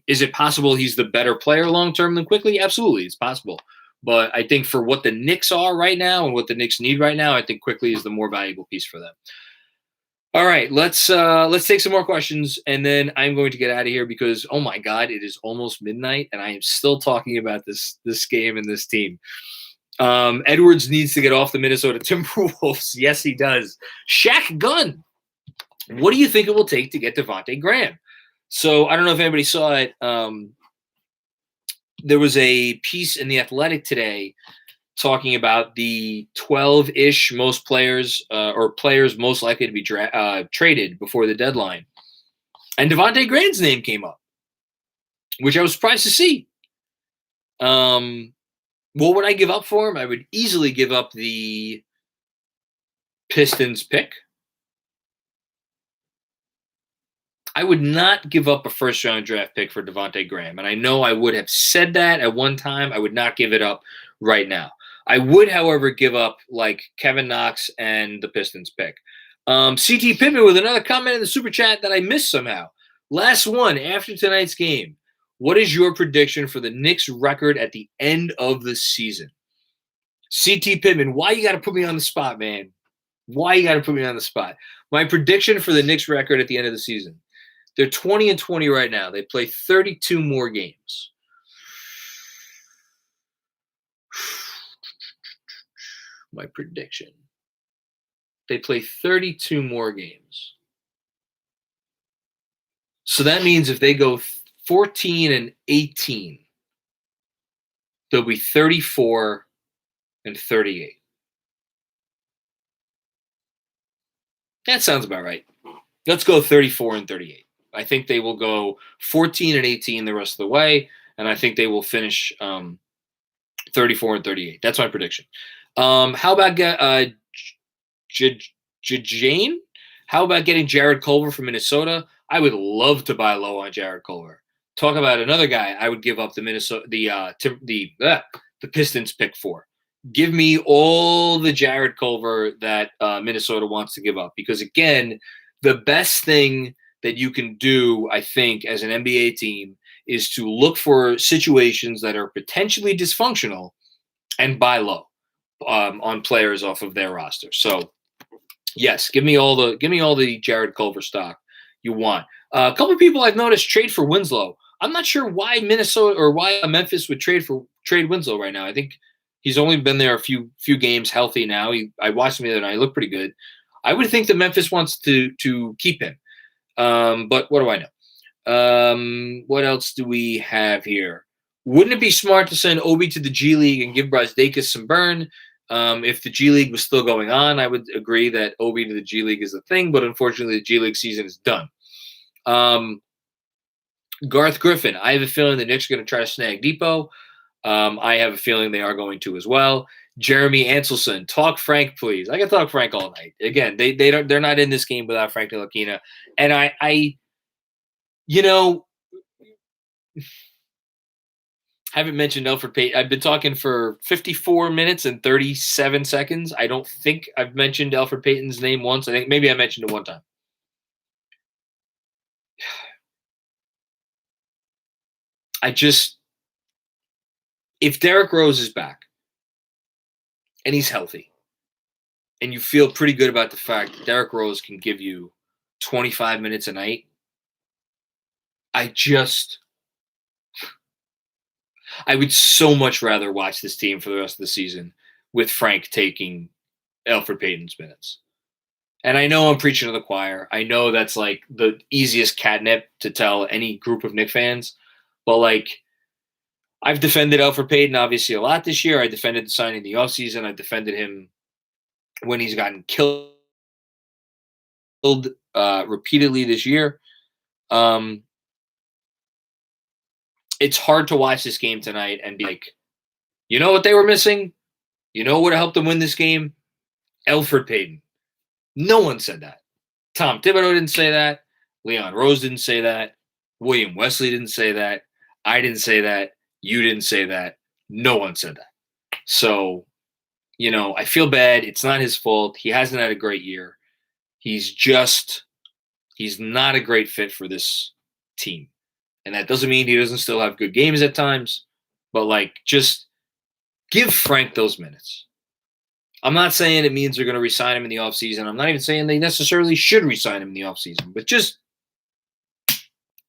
Is it possible he's the better player long-term than Quickley? Absolutely, it's possible. But I think for what the Knicks are right now and what the Knicks need right now, I think Quickley is the more valuable piece for them. All right, let's take some more questions, and then I'm going to get out of here because, oh my God, it is almost midnight, and I am still talking about this game and this team. Edwards needs to get off the Minnesota Timberwolves. Yes, he does. Shaq Gunn. What do you think it will take to get Devontae Graham? So I don't know if anybody saw it. There was a piece in The Athletic today talking about the 12-ish most players or players most likely to be traded before the deadline. And Devontae Graham's name came up, which I was surprised to see. What would I give up for him? I would easily give up the Pistons pick. I would not give up a first-round draft pick for Devontae Graham. And I know I would have said that at one time. I would not give it up right now. I would, however, give up like Kevin Knox and the Pistons pick. CT Pittman with another comment in the super chat that I missed somehow. Last one after tonight's game. What is your prediction for the Knicks record at the end of the season? CT Pittman, why you got to put me on the spot, man? Why you got to put me on the spot? My prediction for the Knicks record at the end of the season. They're 20-20 right now. They play 32 more games. My prediction. They play 32 more games. So that means if they go 14-18, they'll be 34-38. That sounds about right. Let's go 34-38. I think they will go 14-18 the rest of the way, and I think they will finish 34-38. That's my prediction. How about Jane? How about getting Jared Culver from Minnesota? I would love to buy low on Jared Culver. Talk about another guy I would give up the Pistons pick for. Give me all the Jared Culver that Minnesota wants to give up, because again, the best thing that you can do, I think, as an NBA team is to look for situations that are potentially dysfunctional and buy low on players off of their roster. So, yes, give me all the Jared Culver stock you want. A couple of people I've noticed trade for Winslow. I'm not sure why Minnesota or why Memphis would trade Winslow right now. I think he's only been there a few games healthy now. I watched him the other night. He looked pretty good. I would think that Memphis wants to keep him. But what do I know? What else do we have here? Wouldn't it be smart to send Obi to the G League and give Brazdeikis some burn? If the G League was still going on, I would agree that Obi to the G League is a thing, but unfortunately the G League season is done. Garth Griffin, I have a feeling the Knicks are going to try to snag Depot. I have a feeling they are going to as well. Jeremy Anselson, talk Frank, please. I can talk Frank all night. Again, they're not in this game without Frank Ntilikina. And I haven't mentioned Elfrid Payton. I've been talking for 54 minutes and 37 seconds. I don't think I've mentioned Elfrid Payton's name once. I think maybe I mentioned it one time. if Derrick Rose is back and he's healthy, and you feel pretty good about the fact that Derrick Rose can give you 25 minutes a night, I would so much rather watch this team for the rest of the season with Frank taking Elfrid Payton's minutes. And I know I'm preaching to the choir. I know that's like the easiest catnip to tell any group of Knicks fans. But like, I've defended Elfrid Payton obviously a lot this year. I defended the signing in the offseason. I defended him when he's gotten killed repeatedly this year. It's hard to watch this game tonight and be like, you know what they were missing? You know what would have helped them win this game? Elfrid Payton. No one said that. Tom Thibodeau didn't say that. Leon Rose didn't say that. William Wesley didn't say that. I didn't say that. You didn't say that. No one said that. So, I feel bad. It's not his fault. He hasn't had a great year. He's not a great fit for this team. And that doesn't mean he doesn't still have good games at times. But, just give Frank those minutes. I'm not saying it means they're going to re-sign him in the offseason. I'm not even saying they necessarily should re-sign him in the offseason. But just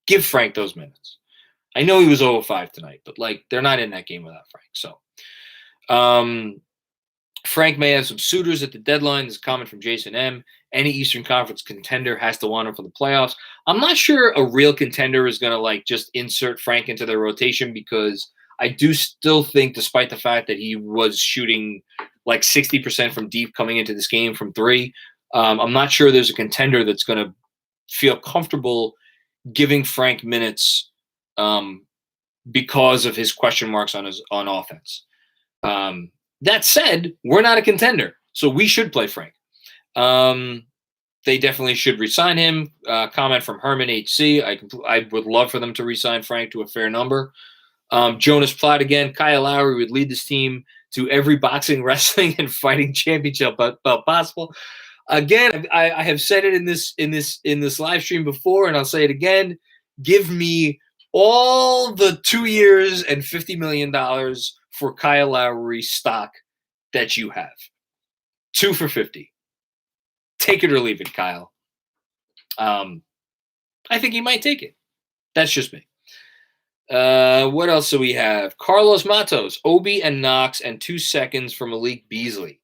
give Frank those minutes. I know he was 0-5 tonight, but, they're not in that game without Frank. So, Frank may have some suitors at the deadline. This is a comment from Jason M. Any Eastern Conference contender has to want him for the playoffs. I'm not sure a real contender is going to, just insert Frank into their rotation, because I do still think, despite the fact that he was shooting 60% from deep coming into this game from three, I'm not sure there's a contender that's going to feel comfortable giving Frank minutes because of his question marks on offense. That said, we're not a contender, so we should play Frank. They definitely should re-sign him. Comment from Herman HC. I would love for them to re-sign Frank to a fair number. Jonas Platt again. Kyle Lowry would lead this team to every boxing, wrestling, and fighting championship belt possible. Again, I have said it in this live stream before, and I'll say it again. Give me all the 2 years and $50 million for Kyle Lowry stock that you have. 2 for $50. Take it or leave it, Kyle. I think he might take it. That's just me. What else do we have? Carlos Matos, Obi and Knox, and 2 seconds for Malik Beasley.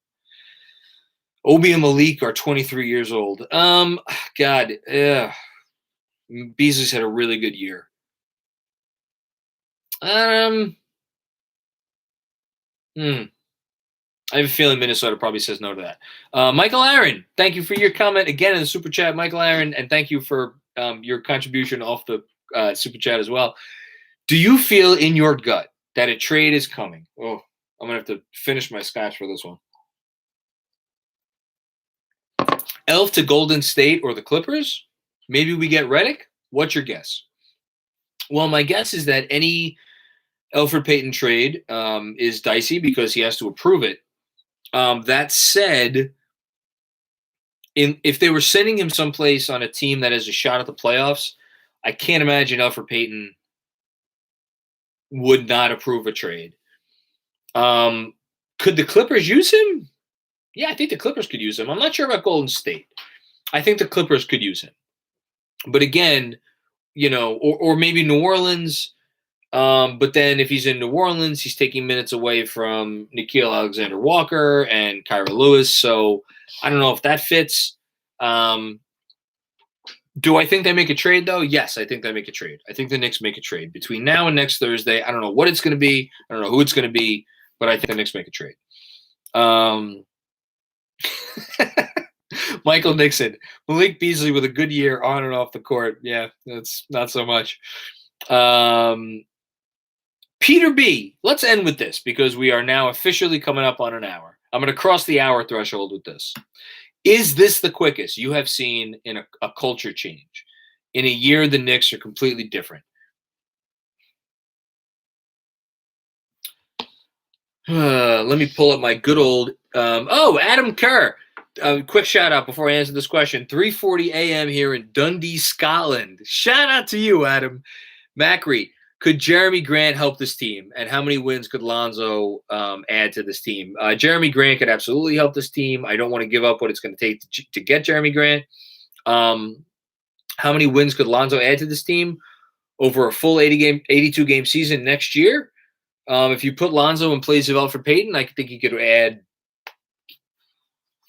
Obi and Malik are 23 years old. God, Beasley's had a really good year. I have a feeling Minnesota probably says no to that. Michael Aaron, thank you for your comment again in the Super Chat, Michael Aaron, and thank you for your contribution off the Super Chat as well. Do you feel in your gut that a trade is coming? Oh, I'm going to have to finish my scotch for this one. Elf to Golden State or the Clippers? Maybe we get Redick? What's your guess? Well, my guess is that any Elfrid Payton trade is dicey because he has to approve it. That said, if they were sending him someplace on a team that has a shot at the playoffs, I can't imagine Elfrid Payton would not approve a trade. Could the Clippers use him? Yeah, I think the Clippers could use him. I'm not sure about Golden State. I think the Clippers could use him. But again, or maybe New Orleans. But then if he's in New Orleans, he's taking minutes away from Nickeil Alexander-Walker and Kyra Lewis. So I don't know if that fits. Do I think they make a trade, though? Yes, I think they make a trade. I think the Knicks make a trade. Between now and next Thursday, I don't know what it's going to be. I don't know who it's going to be. But I think the Knicks make a trade. Michael Nixon. Malik Beasley with a good year on and off the court. Yeah, that's not so much. Peter B. Let's end with this because we are now officially coming up on an hour. I'm going to cross the hour threshold with this. Is this the quickest you have seen in a culture change? In a year, the Knicks are completely different. Let me pull up my good old Adam Kerr. Quick shout out before I answer this question. 3:40 a.m. here in Dundee, Scotland. Shout out to you, Adam Macri. Could Jeremy Grant help this team? And how many wins could Lonzo add to this team? Jeremy Grant could absolutely help this team. I don't want to give up what it's going to take to get Jeremy Grant. How many wins could Lonzo add to this team over a full 82-game season next year? If you put Lonzo in place of Elfrid Payton, I think he could add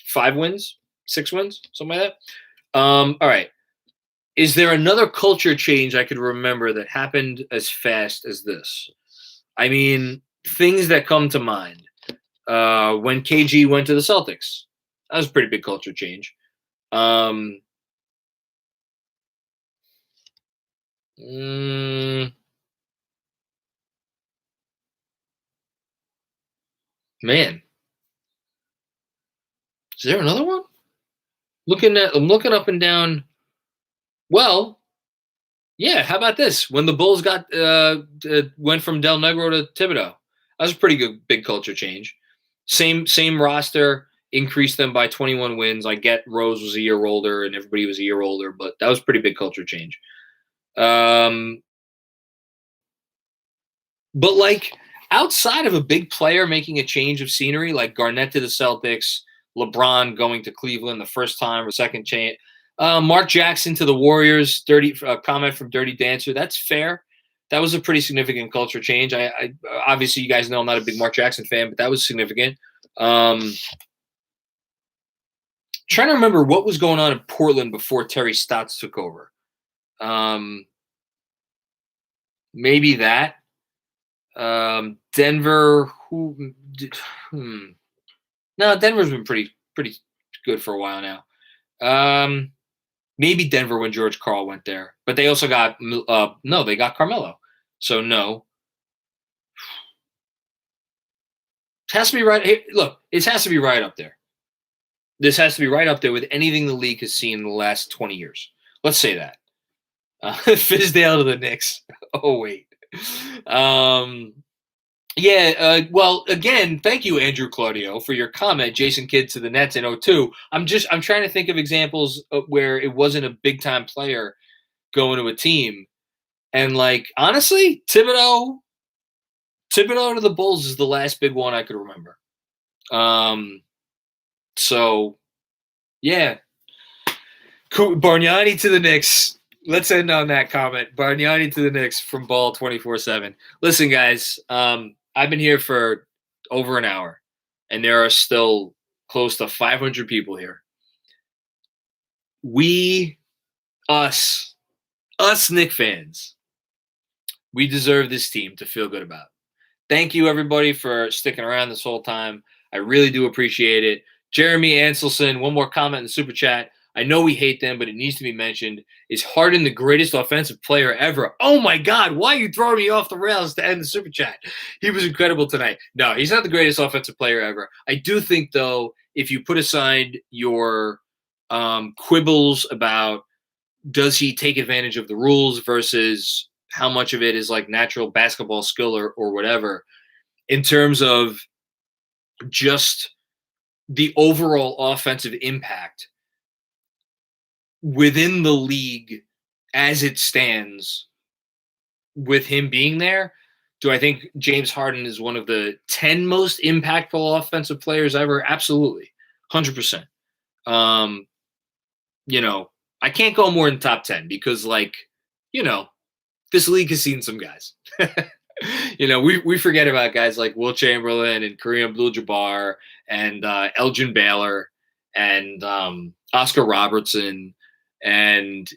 5 wins, 6 wins, something like that. All right. Is there another culture change I could remember that happened as fast as this? I mean, things that come to mind. When KG went to the Celtics, that was a pretty big culture change. Man, is there another one? I'm looking up and down. Well, yeah. How about this? When the Bulls went from Del Negro to Thibodeau, that was a pretty good big culture change. Same roster, increased them by 21 wins. I get Rose was a year older and everybody was a year older, but that was a pretty big culture change. But like outside of a big player making a change of scenery, like Garnett to the Celtics, LeBron going to Cleveland the first time or second change, Mark Jackson to the Warriors, comment from Dirty Dancer. That's fair. That was a pretty significant culture change. I obviously, you guys know I'm not a big Mark Jackson fan, but that was significant. Trying to remember what was going on in Portland before Terry Stotts took over. Maybe that. Denver. No, Denver's been pretty good for a while now. Maybe Denver when George Karl went there, but they also got they got Carmelo. So no. It has to be right. Hey, look, it has to be right up there. This has to be right up there with anything the league has seen in the last 20 years. Let's say that. Fizdale to the Knicks. Oh, wait. Well, again, thank you, Andrew Claudio, for your comment. Jason Kidd to the Nets in 2002. I'm trying to think of examples where it wasn't a big-time player going to a team. And, like, honestly, Thibodeau to the Bulls is the last big one I could remember. So, yeah. Bargnani to the Knicks. Let's end on that comment. Bargnani to the Knicks from Ball 24/7. Listen, guys, I've been here for over an hour, and there are still close to 500 people here. Us Knicks fans, we deserve this team to feel good about. Thank you, everybody, for sticking around this whole time. I really do appreciate it. Jeremy Anselson, one more comment in the Super Chat. I know we hate them, but it needs to be mentioned. Is Harden the greatest offensive player ever? Oh, my God. Why are you throwing me off the rails to end the Super Chat? He was incredible tonight. No, he's not the greatest offensive player ever. I do think, though, if you put aside your quibbles about does he take advantage of the rules versus how much of it is like natural basketball skill or whatever, in terms of just the overall offensive impact within the league as it stands with him being there, do I think James Harden is one of the 10 most impactful offensive players ever? Absolutely. 100%. I can't go more than top 10 because, this league has seen some guys. We forget about guys like Will Chamberlain and Kareem Abdul-Jabbar and Elgin Baylor and Oscar Robertson. And,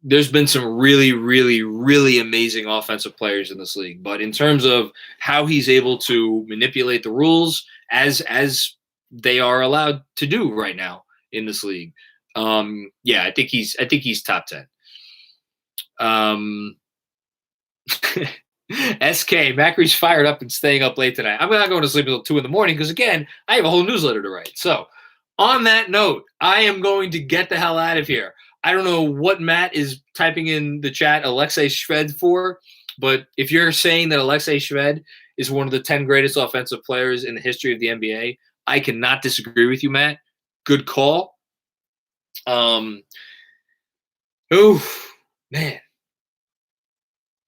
there's been some really, really, really amazing offensive players in this league. But in terms of how he's able to manipulate the rules as they are allowed to do right now in this league, I think he's top 10. SK Macri's fired up and staying up late tonight. I'm not going to sleep until 2 a.m. because, again, I have a whole newsletter to write. So, on that note, I am going to get the hell out of here. I don't know what Matt is typing in the chat Alexei Shved for, but if you're saying that Alexei Shved is one of the 10 greatest offensive players in the history of the NBA, I cannot disagree with you, Matt. Good call. Man.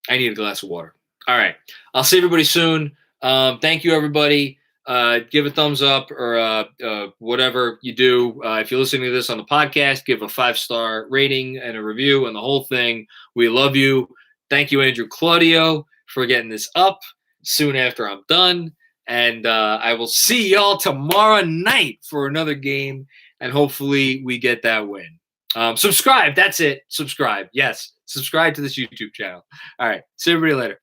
I need a glass of water. All right. I'll see everybody soon. Thank you, everybody. Give a thumbs up or whatever you do. If you're listening to this on the podcast, give a 5-star rating and a review and the whole thing. We love you. Thank you, Andrew Claudio, for getting this up soon after I'm done. And I will see y'all tomorrow night for another game. And hopefully we get that win. Subscribe. That's it. Subscribe. Yes. Subscribe to this YouTube channel. All right. See everybody later.